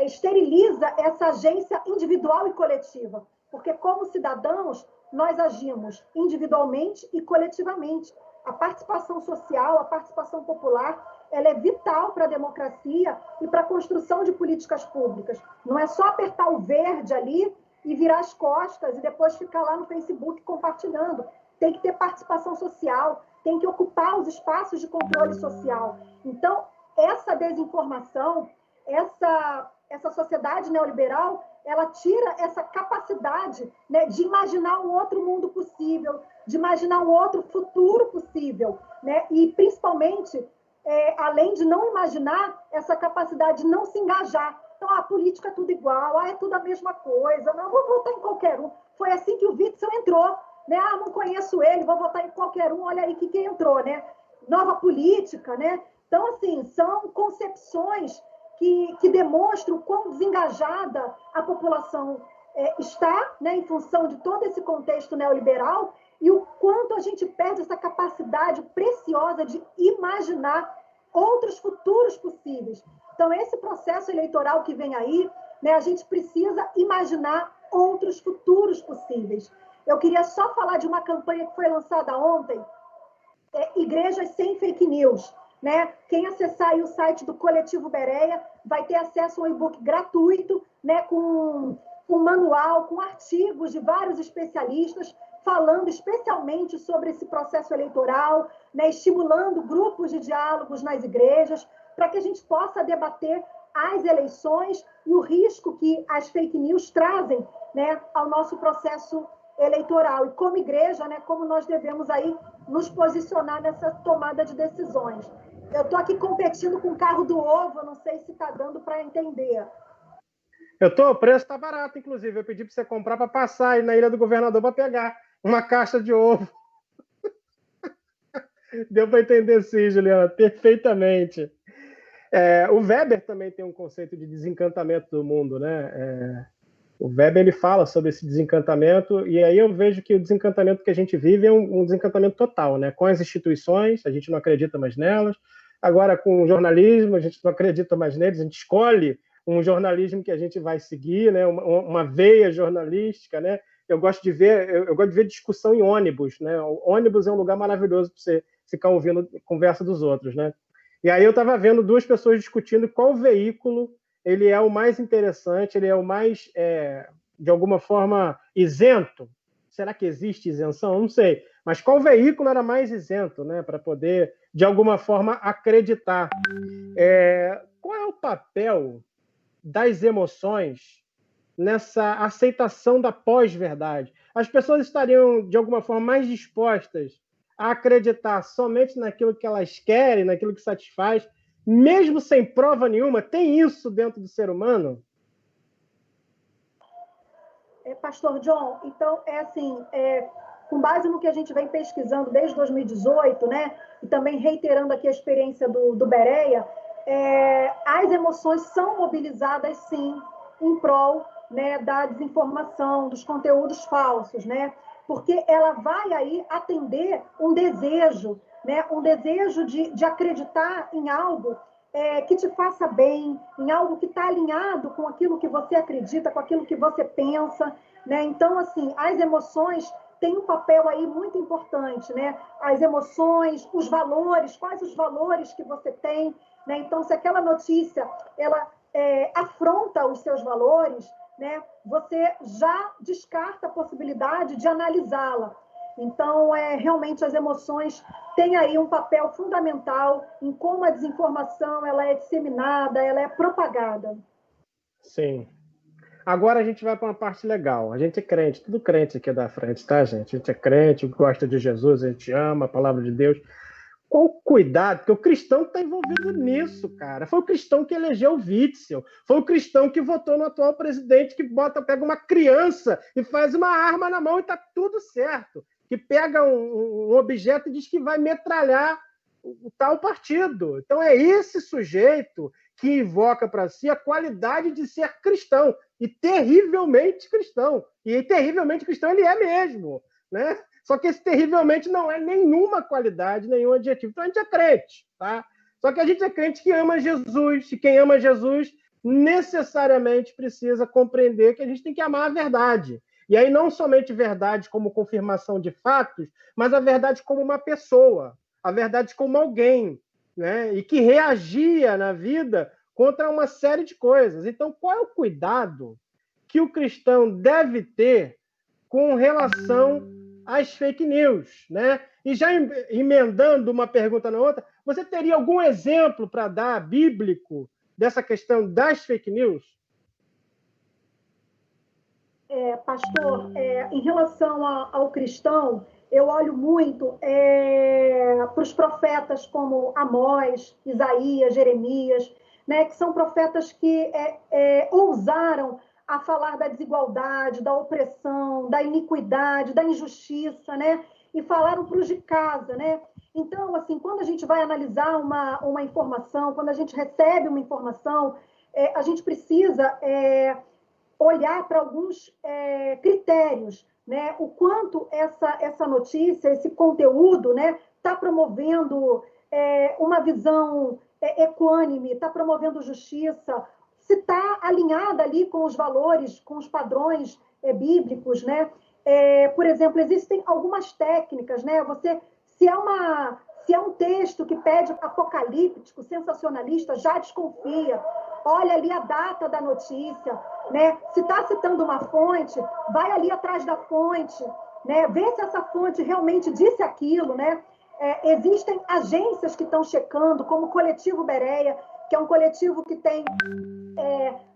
S4: esteriliza essa agência individual e coletiva, porque como cidadãos nós agimos individualmente e coletivamente. A participação social, a participação popular, ela é vital para a democracia e para a construção de políticas públicas. Não é só apertar o verde ali e virar as costas e depois ficar lá no Facebook compartilhando. Tem que ter participação social, tem que ocupar os espaços de controle social. Então, essa desinformação, essa sociedade neoliberal, ela tira essa capacidade, né, de imaginar um outro mundo possível, de imaginar um outro futuro possível, né? E, principalmente, além de não imaginar, essa capacidade de não se engajar. Então, a política é tudo igual, é tudo a mesma coisa, não vou votar em qualquer um. Foi assim que o Witzel entrou, né? Não conheço ele, vou votar em qualquer um, olha aí que entrou, né? Nova política, né? Então, assim, são concepções que demonstram o quão desengajada a população está, né, em função de todo esse contexto neoliberal, e o quanto a gente perde essa capacidade preciosa de imaginar outros futuros possíveis. Então, esse processo eleitoral que vem aí, né, a gente precisa imaginar outros futuros possíveis. Eu queria só falar de uma campanha que foi lançada ontem, Igrejas Sem Fake News. Né? Quem acessar aí o site do Coletivo Bereia vai ter acesso a um e-book gratuito, né, com manual, com artigos de vários especialistas, falando especialmente sobre esse processo eleitoral, né, estimulando grupos de diálogos nas igrejas, para que a gente possa debater as eleições e o risco que as fake news trazem, né, ao nosso processo eleitoral. E como igreja, né, como nós devemos aí nos posicionar nessa tomada de decisões. Eu estou aqui competindo com o carro do ovo, eu não sei se está dando para entender.
S3: O preço está barato, inclusive. Eu pedi para você comprar para passar aí na Ilha do Governador para pegar uma caixa de ovo. Deu para entender sim, Juliana, perfeitamente. O Weber também tem um conceito de desencantamento do mundo, né? O Weber ele fala sobre esse desencantamento, e aí eu vejo que o desencantamento que a gente vive é um desencantamento total, né? Com as instituições, a gente não acredita mais nelas. Agora, com o jornalismo, a gente não acredita mais neles, a gente escolhe um jornalismo que a gente vai seguir, né? Uma veia jornalística, né? Eu gosto de ver discussão em ônibus, né? O ônibus é um lugar maravilhoso para você ficar ouvindo conversa dos outros, né? E aí eu estava vendo duas pessoas discutindo qual veículo ele é o mais interessante, ele é o mais, de alguma forma, isento. Será que existe isenção? Não sei. Mas qual veículo era mais isento, né, para poder, de alguma forma, acreditar? Qual é o papel das emoções nessa aceitação da pós-verdade? As pessoas estariam, de alguma forma, mais dispostas a acreditar somente naquilo que elas querem, naquilo que satisfaz, mesmo sem prova nenhuma? Tem isso dentro do ser humano?
S4: Pastor John, então, com base no que a gente vem pesquisando desde 2018, né, e também reiterando aqui a experiência do Bereia, as emoções são mobilizadas, sim, em prol, né, da desinformação, dos conteúdos falsos, né, porque ela vai aí atender um desejo, né, um desejo de acreditar em algo que te faça bem, em algo que está alinhado com aquilo que você acredita, com aquilo que você pensa, né? Então, assim, as emoções têm um papel aí muito importante, né? As emoções, os valores, quais os valores que você tem, né? Então, se aquela notícia, ela afronta os seus valores, né? Você já descarta a possibilidade de analisá-la. Então, realmente as emoções têm aí um papel fundamental em como a desinformação ela é disseminada, ela é propagada.
S3: Sim. Agora a gente vai para uma parte legal. A gente é crente, tudo crente aqui da frente, tá, gente? A gente é crente, gosta de Jesus, a gente ama a palavra de Deus. Qual o cuidado? Porque o cristão está envolvido nisso, cara. Foi o cristão que elegeu o Witzel. Foi o cristão que votou no atual presidente, que pega uma criança e faz uma arma na mão e está tudo certo. Que pega um objeto e diz que vai metralhar o tal partido. Então é esse sujeito que invoca para si a qualidade de ser cristão. E terrivelmente cristão. E terrivelmente cristão ele é mesmo, né? Só que esse terrivelmente não é nenhuma qualidade, nenhum adjetivo. Então a gente é crente, tá? Só que a gente é crente que ama Jesus, e quem ama Jesus necessariamente precisa compreender que a gente tem que amar a verdade. E aí não somente verdade como confirmação de fatos, mas a verdade como uma pessoa, a verdade como alguém, né? E que reagia na vida contra uma série de coisas. Então, qual é o cuidado que o cristão deve ter com relação às fake news, né? E já emendando uma pergunta na outra, você teria algum exemplo para dar bíblico dessa questão das fake news?
S4: Pastor, em relação ao cristão, eu olho muito para os profetas como Amós, Isaías, Jeremias, né, que são profetas que ousaram a falar da desigualdade, da opressão, da iniquidade, da injustiça, né? E falaram para os de casa, né? Então, assim, quando a gente vai analisar uma informação, quando a gente recebe uma informação, a gente precisa olhar para alguns critérios, né? O quanto essa notícia, esse conteúdo, né, está promovendo uma visão equânime, está promovendo justiça, se está alinhada ali com os valores, com os padrões bíblicos, né? Por exemplo, existem algumas técnicas, né? Se é um texto que pede apocalíptico, sensacionalista, já desconfia. Olha ali a data da notícia, né? Se está citando uma fonte, vai ali atrás da fonte, né? Vê se essa fonte realmente disse aquilo, né? Existem agências que estão checando, como o Coletivo Bereia, que é um coletivo que tem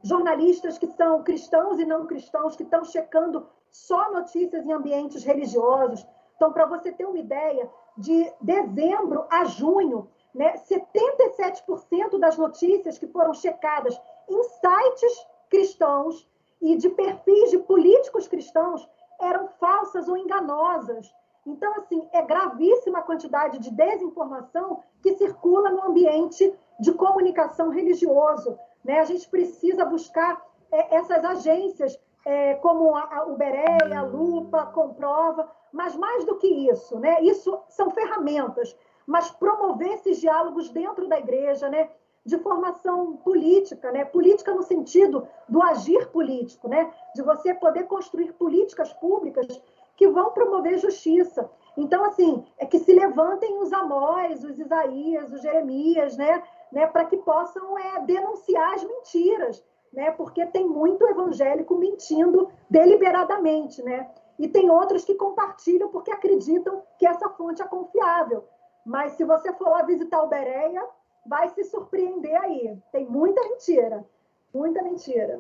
S4: jornalistas que são cristãos e não cristãos, que estão checando só notícias em ambientes religiosos. Então, para você ter uma ideia, de dezembro a junho, né, 77% das notícias que foram checadas em sites cristãos e de perfis de políticos cristãos eram falsas ou enganosas. Então, assim, é gravíssima a quantidade de desinformação que circula no ambiente de comunicação religioso, né? A gente precisa buscar essas agências, como o Bereia, a Lupa, Comprova, mas mais do que isso, né? Isso são ferramentas, mas promover esses diálogos dentro da igreja, né? De formação política, né? Política no sentido do agir político, né? De você poder construir políticas públicas que vão promover justiça. Então, assim, que se levantem os Amós, os Isaías, os Jeremias, né? né, para que possam denunciar as mentiras, né, porque tem muito evangélico mentindo deliberadamente, né, e tem outros que compartilham porque acreditam que essa fonte é confiável. Mas se você for lá visitar o Bereia, vai se surpreender aí. Tem muita mentira, muita mentira.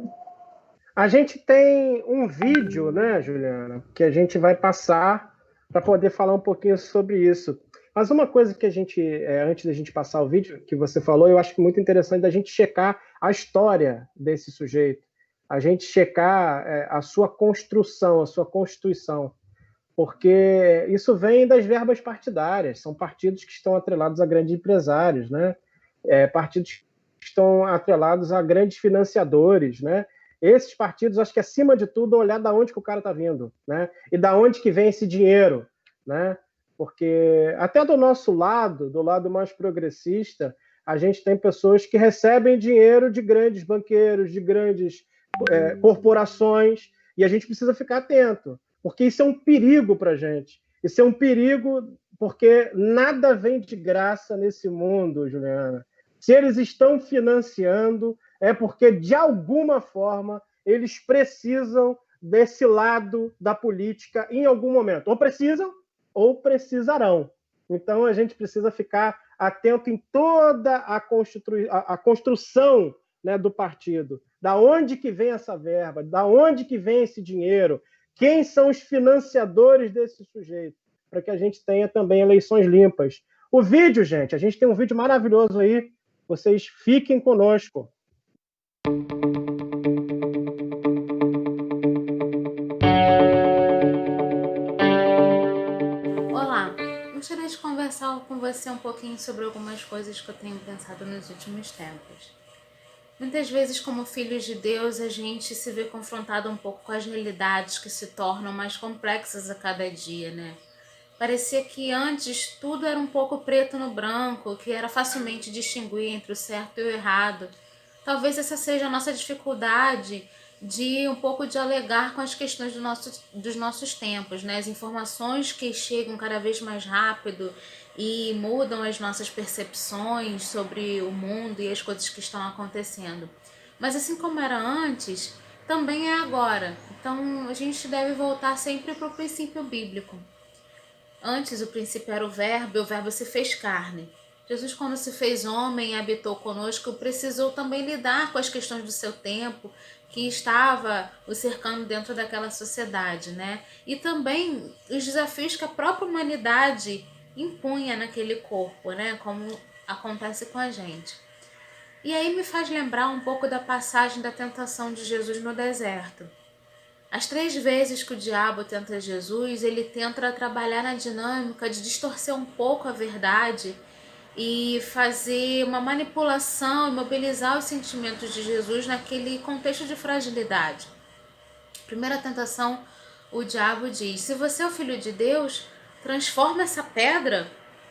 S3: A gente tem um vídeo, né, Juliana, que a gente vai passar para poder falar um pouquinho sobre isso. Mas uma coisa que a gente, antes da gente passar o vídeo, que você falou, eu acho muito interessante da gente checar a história desse sujeito, a gente checar a sua construção, a sua constituição, porque isso vem das verbas partidárias, são partidos que estão atrelados a grandes empresários, né? Partidos que estão atrelados a grandes financiadores, né? Esses partidos, acho que acima de tudo, olhar da onde que o cara está vindo, né? E da onde que vem esse dinheiro, né? Porque até do nosso lado, do lado mais progressista, a gente tem pessoas que recebem dinheiro de grandes banqueiros, de grandes corporações, e a gente precisa ficar atento, porque isso é um perigo para a gente. Isso é um perigo porque nada vem de graça nesse mundo, Juliana. Se eles estão financiando, é porque, de alguma forma, eles precisam desse lado da política em algum momento. Ou precisam, ou precisarão. Então, a gente precisa ficar atento em toda a construção, né, do partido. Da onde que vem essa verba? Da onde que vem esse dinheiro? Quem são os financiadores desse sujeito? Para que a gente tenha também eleições limpas. O vídeo, gente, a gente tem um vídeo maravilhoso aí. Vocês fiquem conosco.
S5: Olá, gostaria de conversar com você um pouquinho sobre algumas coisas que eu tenho pensado nos últimos tempos. Muitas vezes, como filhos de Deus, a gente se vê confrontado um pouco com as realidades que se tornam mais complexas a cada dia, né? Parecia que antes tudo era um pouco preto no branco, que era facilmente distinguir entre o certo e o errado. Talvez essa seja a nossa dificuldade de um pouco dialogar com as questões dos nossos tempos, né? As informações que chegam cada vez mais rápido e mudam as nossas percepções sobre o mundo e as coisas que estão acontecendo. Mas assim como era antes, também é agora. Então a gente deve voltar sempre para o princípio bíblico. Antes o princípio era o verbo, e o verbo se fez carne. Jesus, quando se fez homem e habitou conosco, precisou também lidar com as questões do seu tempo, que estava o cercando dentro daquela sociedade, né? E também os desafios que a própria humanidade impunha naquele corpo, né? Como acontece com a gente. E aí me faz lembrar um pouco da passagem da tentação de Jesus no deserto. As 3 vezes que o diabo tenta Jesus, ele tenta trabalhar na dinâmica de distorcer um pouco a verdade e fazer uma manipulação e mobilizar os sentimentos de Jesus naquele contexto de fragilidade. Primeira tentação, o diabo diz: se você é o filho de Deus, transforma essa pedra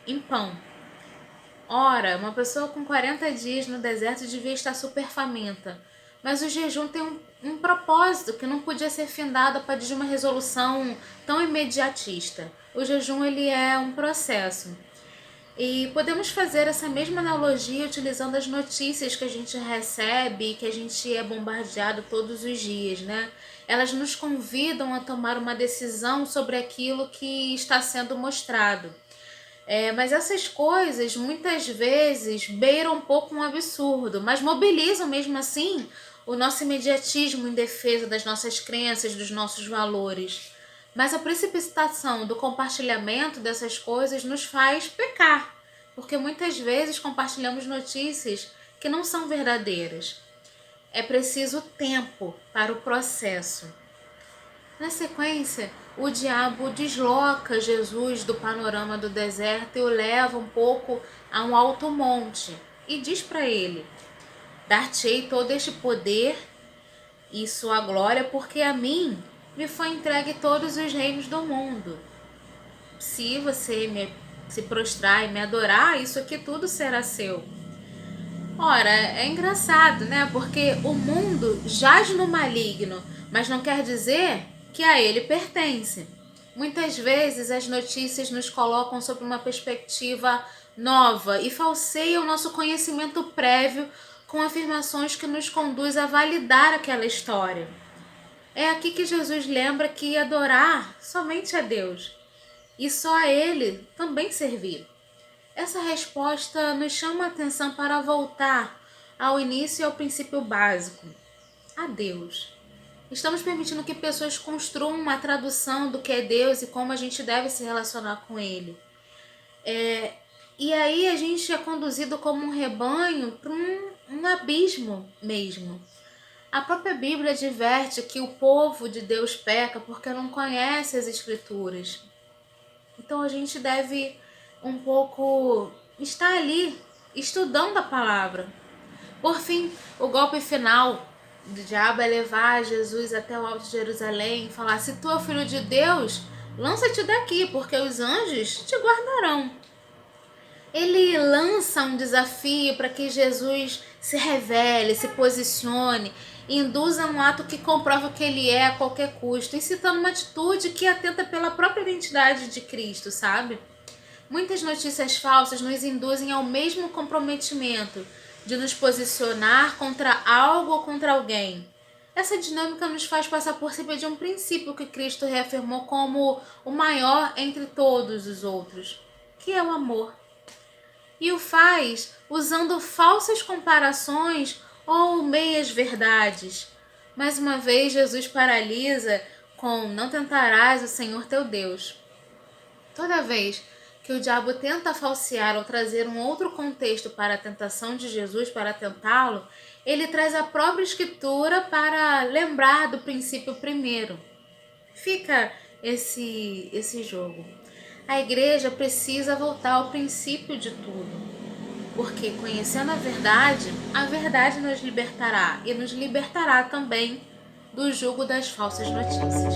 S5: em pão. Ora, uma pessoa com 40 dias no deserto devia estar super faminta, mas o jejum tem um propósito que não podia ser findado a partir de uma resolução tão imediatista. O jejum, ele é um processo. E podemos fazer essa mesma analogia utilizando as notícias que a gente recebe, que a gente é bombardeado todos os dias, né? Elas nos convidam a tomar uma decisão sobre aquilo que está sendo mostrado. Mas essas coisas, muitas vezes, beiram um pouco um absurdo, mas mobilizam mesmo assim o nosso imediatismo em defesa das nossas crenças, dos nossos valores. Mas a precipitação do compartilhamento dessas coisas nos faz pecar, porque muitas vezes compartilhamos notícias que não são verdadeiras. É preciso tempo para o processo. Na sequência, o diabo desloca Jesus do panorama do deserto e o leva um pouco a um alto monte e diz para ele: dar-te-ei todo este poder e sua glória, porque a mim me foi entregue todos os reinos do mundo. Se você se prostrar e me adorar, isso aqui tudo será seu. Ora, é engraçado, né? Porque o mundo jaz no maligno, mas não quer dizer que a ele pertence. Muitas vezes as notícias nos colocam sob uma perspectiva nova e falseia o nosso conhecimento prévio com afirmações que nos conduz a validar aquela história. É aqui que Jesus lembra que adorar somente a Deus e só a Ele também servir. Essa resposta nos chama a atenção para voltar ao início e ao princípio básico, a Deus. Estamos permitindo que pessoas construam uma tradução do que é Deus e como a gente deve se relacionar com Ele. E aí a gente é conduzido como um rebanho para um abismo mesmo. A própria Bíblia adverte que o povo de Deus peca porque não conhece as Escrituras. Então a gente deve um pouco estar ali, estudando a palavra. Por fim, o golpe final do diabo é levar Jesus até o alto de Jerusalém e falar: se tu é o filho de Deus, lança-te daqui, porque os anjos te guardarão. Ele lança um desafio para que Jesus se revele, se posicione, induza um ato que comprova que ele é a qualquer custo, incitando uma atitude que atenta pela própria identidade de Cristo, sabe? Muitas notícias falsas nos induzem ao mesmo comprometimento de nos posicionar contra algo ou contra alguém. Essa dinâmica nos faz passar por cima de um princípio que Cristo reafirmou como o maior entre todos os outros, que é o amor. E o faz usando falsas comparações ou meias verdades. Mais uma vez, Jesus paralisa com: não tentarás o Senhor teu Deus. Toda vez que o diabo tenta falsear ou trazer um outro contexto para a tentação de Jesus para tentá-lo, ele traz a própria Escritura para lembrar do princípio primeiro. Fica esse jogo. A igreja precisa voltar ao princípio de tudo, porque conhecendo a verdade nos libertará e nos libertará também do jugo das falsas notícias.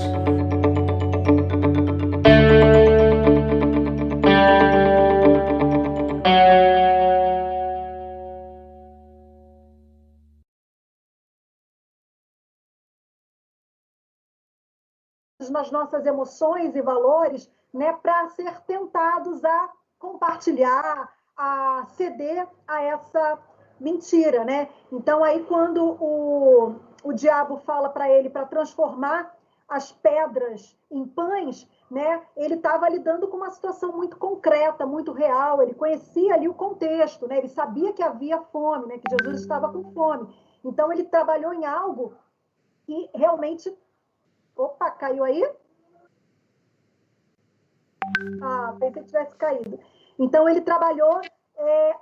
S4: Nas nossas emoções e valores, né, para ser tentados a compartilhar, a ceder a essa mentira, né? Então aí quando o diabo fala para ele para transformar as pedras em pães, né? Ele estava lidando com uma situação muito concreta, muito real. Ele conhecia ali o contexto, né? Ele sabia que havia fome, né? Que Jesus estava com fome. Então ele trabalhou em algo que realmente... Opa, caiu aí? Ah, pensei que tivesse caído. Então, ele trabalhou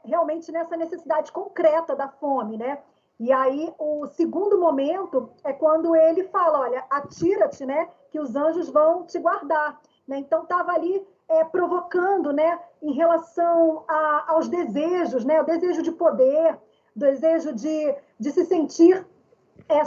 S4: realmente nessa necessidade concreta da fome, né? E aí, o segundo momento é quando ele fala: olha, atira-te, né? Que os anjos vão te guardar. Né? Então, estava ali provocando, né? Em relação aos desejos, né? O desejo de poder, o desejo de se sentir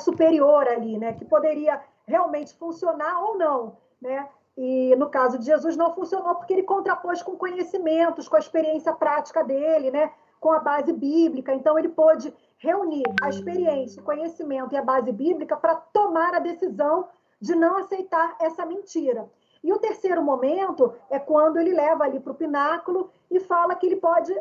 S4: superior ali, né? Que poderia realmente funcionar ou não, né? E no caso de Jesus não funcionou porque ele contrapôs com conhecimentos, com a experiência prática dele, né? Com a base bíblica. Então ele pôde reunir a experiência, o conhecimento e a base bíblica para tomar a decisão de não aceitar essa mentira. E o terceiro momento é quando ele leva ali para o pináculo e fala que ele pode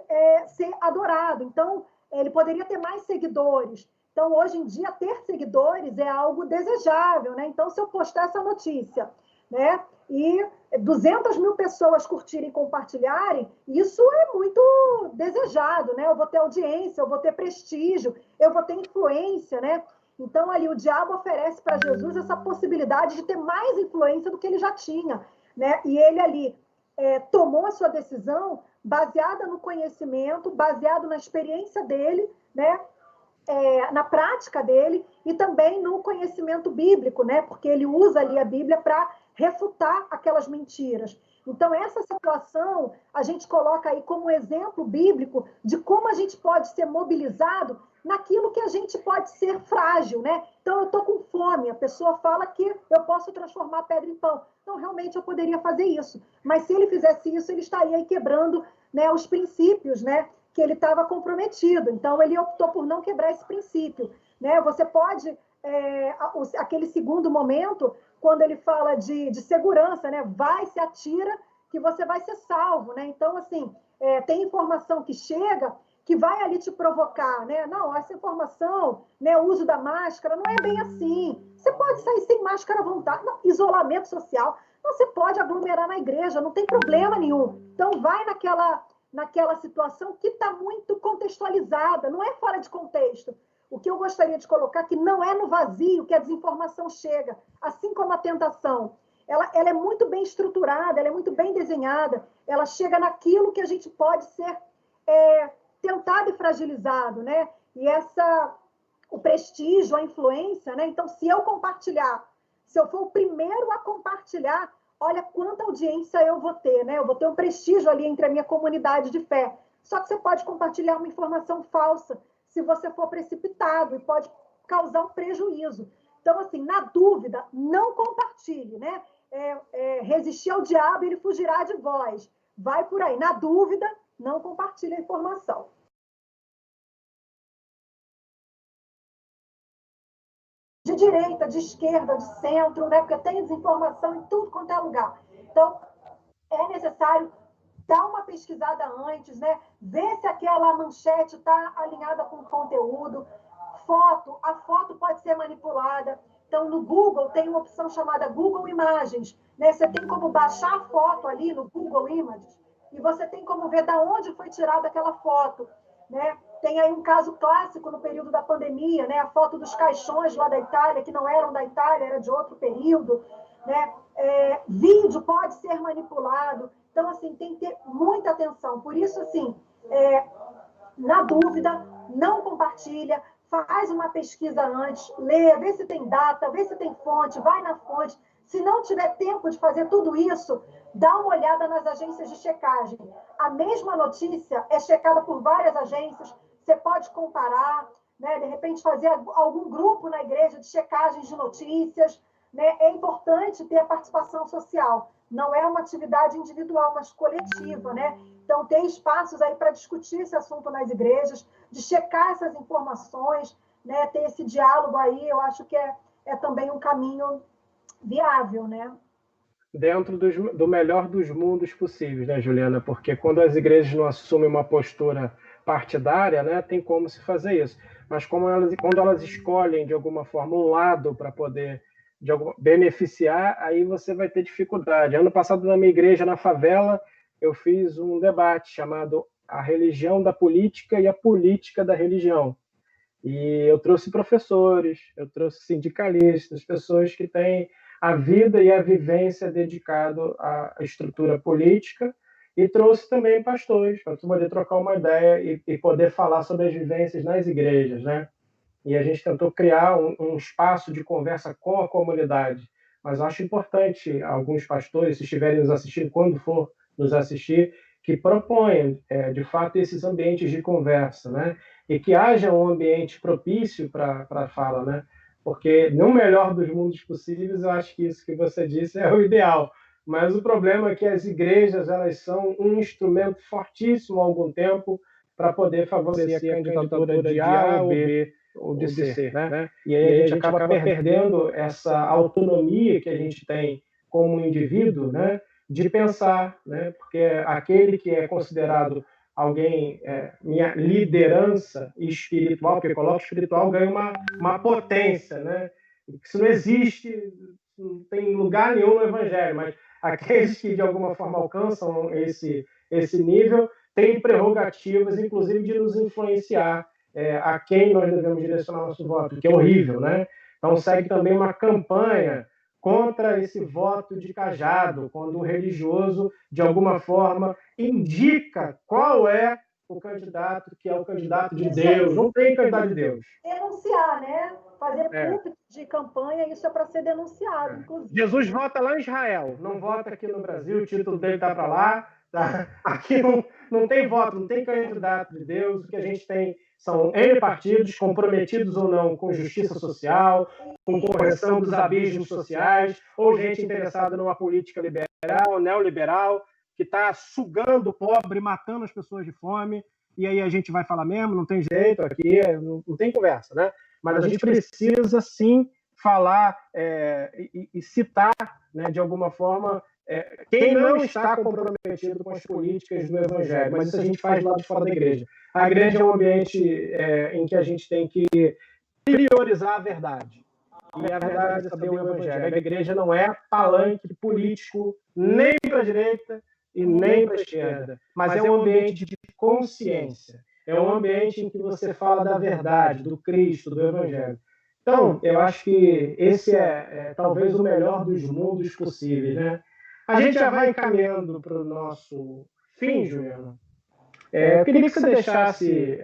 S4: ser adorado. Então ele poderia ter mais seguidores. Então, hoje em dia, ter seguidores é algo desejável, né? Então, se eu postar essa notícia, né, e 200 mil pessoas curtirem e compartilharem, isso é muito desejado, né? Eu vou ter audiência, eu vou ter prestígio, eu vou ter influência, né? Então, ali, o diabo oferece para Jesus essa possibilidade de ter mais influência do que ele já tinha, né? E ele ali tomou a sua decisão baseada no conhecimento, baseado na experiência dele, né? Na prática dele e também no conhecimento bíblico, né? Porque ele usa ali a Bíblia para refutar aquelas mentiras. Então, essa situação a gente coloca aí como exemplo bíblico de como a gente pode ser mobilizado naquilo que a gente pode ser frágil, né? Então, eu estou com fome, a pessoa fala que eu posso transformar pedra em pão. Então, realmente, eu poderia fazer isso. Mas se ele fizesse isso, ele estaria aí quebrando, né, os princípios, né, que ele estava comprometido. Então, ele optou por não quebrar esse princípio. Né? Você pode, aquele segundo momento, quando ele fala de segurança, né? Vai, se atira, que você vai ser salvo. Né? Então, assim, Tem informação que chega que vai ali te provocar, né? Não, essa informação, né, o uso da máscara, não é bem assim. Você pode sair sem máscara à vontade, não, isolamento social, você pode aglomerar na igreja, não tem problema nenhum. Então, vai naquela situação que está muito contextualizada, não é fora de contexto. O que eu gostaria de colocar é que não é no vazio que a desinformação chega, assim como a tentação. Ela é muito bem estruturada, ela é muito bem desenhada, ela chega naquilo que a gente pode ser tentado e fragilizado, né? E o prestígio, a influência, né? Então, se eu compartilhar, se eu for o primeiro a compartilhar, olha quanta audiência eu vou ter, né? Eu vou ter um prestígio ali entre a minha comunidade de fé. Só que você pode compartilhar uma informação falsa se você for precipitado e pode causar um prejuízo. Então, assim, na dúvida, não compartilhe, né? Resistir ao diabo, ele fugirá de vós. Vai por aí. Na dúvida, não compartilhe a informação. De direita, de esquerda, de centro, né? Porque tem desinformação em tudo quanto é lugar. Então, é necessário dar uma pesquisada antes, né? Ver se aquela manchete está alinhada com o conteúdo. A foto pode ser manipulada. Então, no Google, tem uma opção chamada Google Imagens, né? Você tem como baixar a foto ali no Google Images e você tem como ver de onde foi tirada aquela foto, né? Tem aí um caso clássico no período da pandemia, né? A foto dos caixões lá da Itália, que não eram da Itália, era de outro período, né? Vídeo pode ser manipulado. Então, assim, tem que ter muita atenção. Por isso, assim, na dúvida, não compartilha, faz uma pesquisa antes, lê, vê se tem data, vê se tem fonte, vai na fonte. Se não tiver tempo de fazer tudo isso, dá uma olhada nas agências de checagem. A mesma notícia é checada por várias agências, você pode comparar, né? De repente fazer algum grupo na igreja de checagens de notícias, né? É importante ter a participação social. Não é uma atividade individual, mas coletiva, né? Então, ter espaços aí para discutir esse assunto nas igrejas, de checar essas informações, né? Ter esse diálogo aí, eu acho que é também um caminho viável, né?
S3: Dentro do melhor dos mundos possíveis, né, Juliana? Porque quando as igrejas não assumem uma postura partidária, né, tem como se fazer isso. Mas quando elas escolhem, de alguma forma, um lado para poder beneficiar, aí você vai ter dificuldade. Ano passado, na minha igreja, na favela, eu fiz um debate chamado A Religião da Política e a Política da Religião. E eu trouxe professores, eu trouxe sindicalistas, pessoas que têm a vida e a vivência dedicado à estrutura política, e trouxe também pastores, para poder trocar uma ideia e poder falar sobre as vivências nas igrejas, né? E a gente tentou criar um espaço de conversa com a comunidade. Mas eu acho importante alguns pastores, se estiverem nos assistindo, quando for nos assistir, que proponham, de fato, esses ambientes de conversa, né? E que haja um ambiente propício para a fala, né? Porque, no melhor dos mundos possíveis, eu acho que isso que você disse é o ideal. Mas o problema é que as igrejas, elas são um instrumento fortíssimo há algum tempo para poder favorecer a candidatura de A ou B, ou de C, né? E aí a gente acaba perdendo essa autonomia que a gente tem como indivíduo, né? De pensar, né? Porque aquele que é considerado alguém, minha liderança espiritual, porque coloca espiritual, ganha uma potência, né? Isso não existe, não tem lugar nenhum no Evangelho, mas aqueles que de alguma forma alcançam esse nível têm prerrogativas, inclusive, de nos influenciar a quem nós devemos direcionar nosso voto, que é horrível, né? Então segue também uma campanha contra esse voto de cajado, quando o religioso, de alguma forma, indica qual é o candidato que é o candidato de Deus. Não tem candidato de Deus.
S4: Denunciar, né? Fazer público de campanha, isso é para ser denunciado, inclusive.
S3: Jesus vota lá em Israel, não vota aqui no Brasil, o título dele está para lá. Tá? Aqui não tem voto, não tem candidato de Deus. O que a gente tem são N partidos, comprometidos ou não com justiça social, com correção dos abismos sociais, ou gente interessada numa política liberal, neoliberal, que está sugando o pobre, matando as pessoas de fome. E aí a gente vai falar mesmo, não tem jeito, aqui não tem conversa, né? Mas a gente precisa, sim, falar e citar, né, de alguma forma, quem não está comprometido com as políticas do Evangelho, mas isso a gente faz lá de fora da igreja. A igreja é um ambiente em que a gente tem que priorizar a verdade. E a verdade é saber o Evangelho. A igreja não é palanque político nem para a direita e nem para a esquerda, mas é um ambiente de consciência. É um ambiente em que você fala da verdade, do Cristo, do Evangelho. Então, eu acho que esse é talvez o melhor dos mundos possíveis, né? A gente já vai encaminhando para o nosso fim, Juliana. Eu queria que você deixasse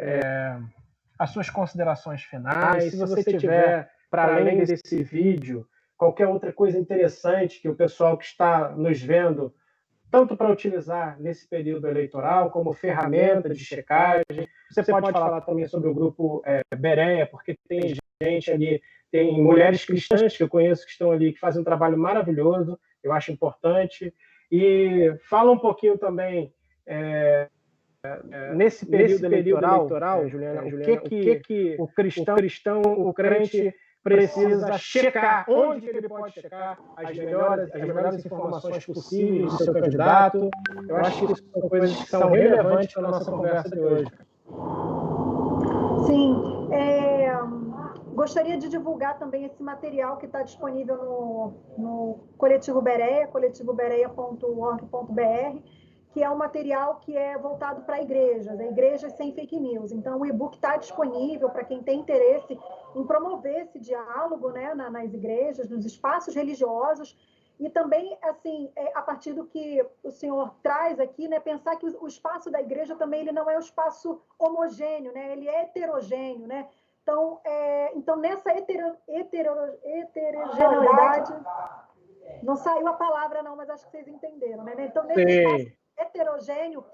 S3: as suas considerações finais. Se você tiver, para além desse vídeo, qualquer outra coisa interessante que o pessoal que está nos vendo, tanto para utilizar nesse período eleitoral, como ferramenta de checagem. Você pode falar também sobre o grupo Bereia, porque tem gente ali, tem mulheres cristãs que eu conheço que estão ali, que fazem um trabalho maravilhoso, eu acho importante. E fala um pouquinho também, nesse período eleitoral, Juliana, o que o cristão, o crente precisa checar, onde ele pode checar as melhores informações possíveis do seu candidato. Eu acho que isso são coisas que são relevantes para a nossa conversa de hoje.
S4: Sim, gostaria de divulgar também esse material que está disponível no Coletivo Bereia, coletivobereia.org.br, que é um material que é voltado para igrejas sem fake news. Então, o e-book está disponível para quem tem interesse em promover esse diálogo, né, nas igrejas, nos espaços religiosos, e também, assim, a partir do que o senhor traz aqui, né, pensar que o espaço da igreja também ele não é um espaço homogêneo, né, ele é heterogêneo, né? Então nessa heterogeneidade, não saiu a palavra não, mas acho que vocês entenderam, né? Então, nesse espaço heterogêneo,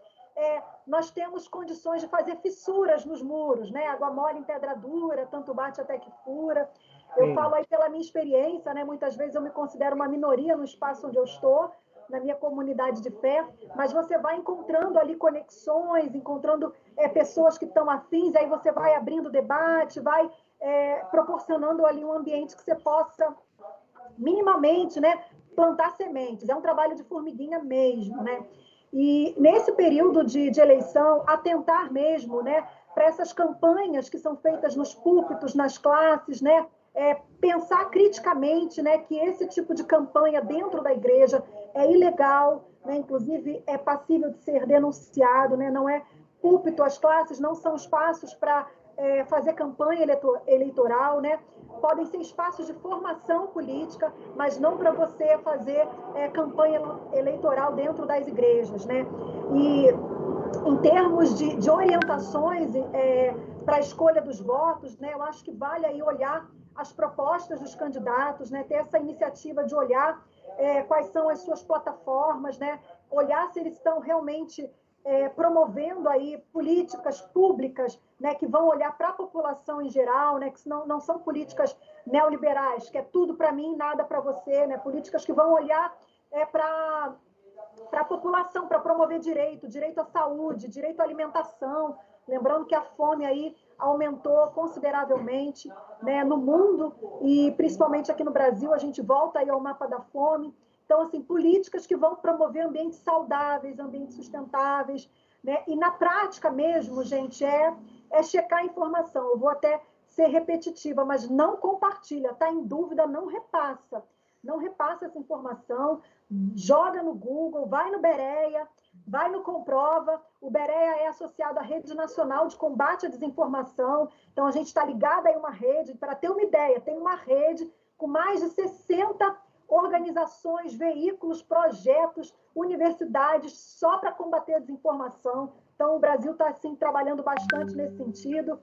S4: nós temos condições de fazer fissuras nos muros, né? Água mole em pedra dura, tanto bate até que fura. Eu falo aí pela minha experiência, né? Muitas vezes eu me considero uma minoria no espaço onde eu estou, na minha comunidade de fé, mas você vai encontrando ali conexões, encontrando pessoas que estão afins, aí você vai abrindo debate, vai proporcionando ali um ambiente que você possa minimamente, né, plantar sementes. É um trabalho de formiguinha mesmo, né? E nesse período de eleição, atentar mesmo, né, para essas campanhas que são feitas nos púlpitos, nas classes, né? Pensar criticamente, né, que esse tipo de campanha dentro da igreja é ilegal, né? Inclusive é passível de ser denunciado, né? Não é púlpito, as classes não são espaços para fazer campanha eleitoral, né? Podem ser espaços de formação política, mas não para você fazer campanha eleitoral dentro das igrejas, né? E em termos de orientações para a escolha dos votos, né? Eu acho que vale aí olhar as propostas dos candidatos, né? Ter essa iniciativa de olhar quais são as suas plataformas, né? Olhar se eles estão realmente promovendo aí políticas públicas, né, que vão olhar para a população em geral, né, que não são políticas neoliberais, que é tudo para mim, nada para você, né, políticas que vão olhar para a população, para promover direito à saúde, direito à alimentação, lembrando que a fome aí aumentou consideravelmente, né, no mundo e principalmente aqui no Brasil, a gente volta aí ao mapa da fome. Então, assim, políticas que vão promover ambientes saudáveis, ambientes sustentáveis, né? E na prática mesmo, gente, é checar a informação. Eu vou até ser repetitiva, mas não compartilha, está em dúvida, não repassa. Não repassa essa informação, joga no Google, vai no Bereia, vai no Comprova. O Bereia é associado à Rede Nacional de Combate à Desinformação. Então, a gente está ligado aí a uma rede. Para ter uma ideia, tem uma rede com mais de 60 organizações, veículos, projetos, universidades, só para combater a desinformação. Então, o Brasil está, assim, trabalhando bastante nesse sentido.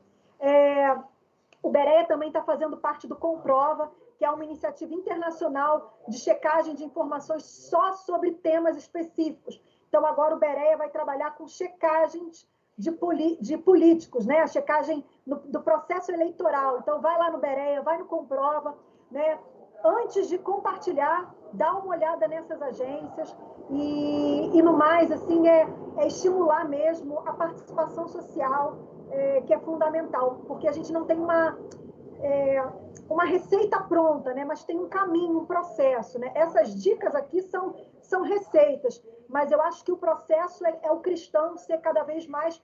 S4: O Bereia também está fazendo parte do Comprova, que é uma iniciativa internacional de checagem de informações só sobre temas específicos. Então, agora o Bereia vai trabalhar com checagens de políticos, né? A checagem do processo eleitoral. Então, vai lá no Bereia, vai no Comprova, né? Antes de compartilhar, dá uma olhada nessas agências e no mais, assim, é estimular mesmo a participação social, que é fundamental, porque a gente não tem uma receita pronta, né? Mas tem um caminho, um processo, né? Essas dicas aqui são receitas, mas eu acho que o processo é o cristão ser cada vez mais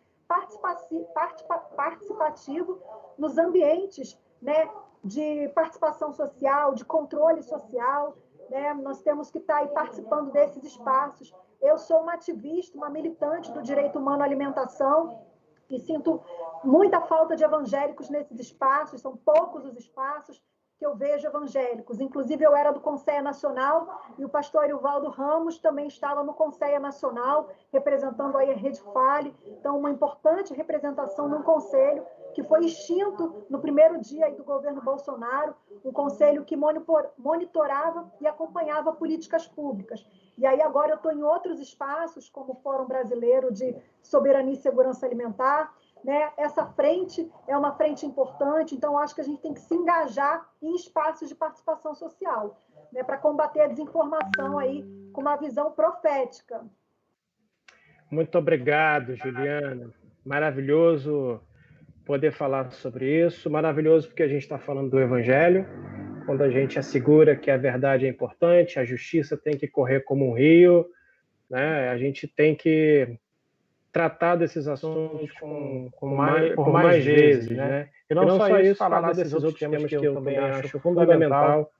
S4: participativo nos ambientes, né, de participação social, de controle social, né? Nós temos que estar aí participando desses espaços. Eu sou uma ativista, uma militante do direito humano à alimentação e sinto muita falta de evangélicos nesses espaços, são poucos os espaços que eu vejo evangélicos. Inclusive, eu era do Conselho Nacional e o pastor Arivaldo Ramos também estava no Conselho Nacional, representando aí a Rede Fale. Então, uma importante representação num conselho que foi extinto no primeiro dia aí do governo Bolsonaro, um conselho que monitorava e acompanhava políticas públicas. E aí agora eu estou em outros espaços, como o Fórum Brasileiro de Soberania e Segurança Alimentar, né? Essa frente é uma frente importante, então acho que a gente tem que se engajar em espaços de participação social, né? Para combater a desinformação aí com uma visão profética.
S3: Muito obrigado, Juliana. Maravilhoso poder falar sobre isso, maravilhoso porque a gente está falando do Evangelho, quando a gente assegura que a verdade é importante, a justiça tem que correr como um rio, né? A gente tem que tratar desses assuntos por mais vezes, né? E não só isso, falar desses outros temas que eu também acho fundamental,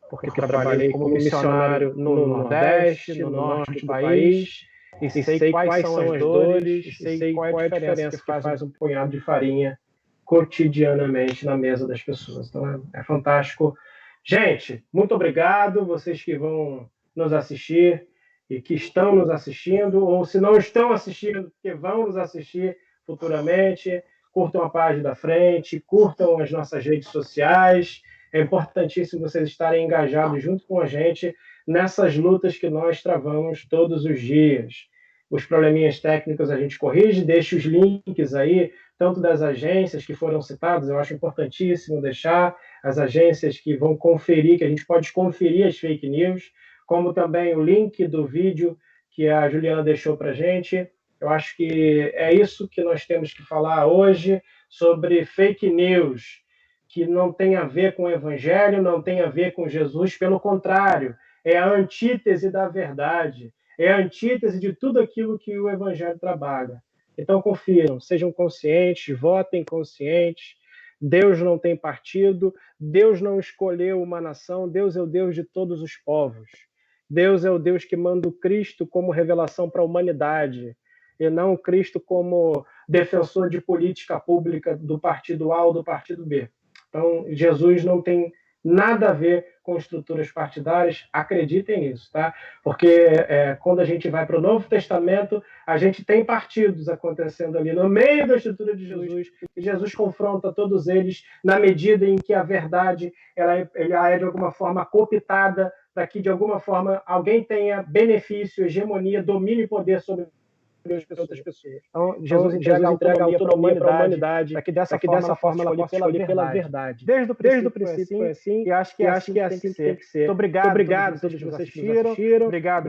S3: porque trabalhei como missionário no Nordeste, no Norte do país, e sei quais são as dores, e sei qual é a diferença que faz um punhado de farinha cotidianamente na mesa das pessoas. Então é fantástico. Gente, muito obrigado, vocês que vão nos assistir e que estão nos assistindo, ou se não estão assistindo, que vão nos assistir futuramente, curtam a página da frente, curtam as nossas redes sociais. É importantíssimo vocês estarem engajados junto com a gente nessas lutas que nós travamos todos os dias. Os probleminhas técnicos a gente corrige, deixa os links aí, tanto das agências que foram citadas, eu acho importantíssimo deixar as agências que vão conferir, que a gente pode conferir as fake news, como também o link do vídeo que a Juliana deixou para a gente. Eu acho que é isso que nós temos que falar hoje sobre fake news, que não tem a ver com o Evangelho, não tem a ver com Jesus, pelo contrário, é a antítese da verdade, é a antítese de tudo aquilo que o Evangelho trabalha. Então, confiram, sejam conscientes, votem conscientes. Deus não tem partido, Deus não escolheu uma nação, Deus é o Deus de todos os povos. Deus é o Deus que manda o Cristo como revelação para a humanidade, e não o Cristo como defensor de política pública do partido A ou do partido B. Então, Jesus não tem nada a ver com estruturas partidárias, acreditem nisso, tá? Porque quando a gente vai para o Novo Testamento, a gente tem partidos acontecendo ali no meio da estrutura de Jesus, e Jesus confronta todos eles na medida em que a verdade ela é de alguma forma cooptada para que, de alguma forma, alguém tenha benefício, hegemonia, domínio e poder sobre outras pessoas. Então, Jesus entrega autonomia para a humanidade, para que dessa forma ela possa escolher pela verdade. Desde o princípio foi assim, e acho que é assim que tem que ser. Muito obrigado a todos que vocês assistiram. Obrigado,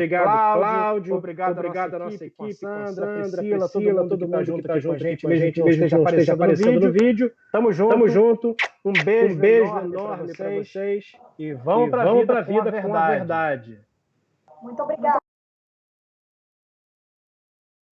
S3: Cláudio. Obrigado à nossa equipe, Sandra, Priscila, todo mundo que está junto com a gente, mesmo que não esteja aparecendo no vídeo. Tamo junto. Um beijo enorme para vocês. E vamos para a vida com a verdade.
S4: Muito obrigada.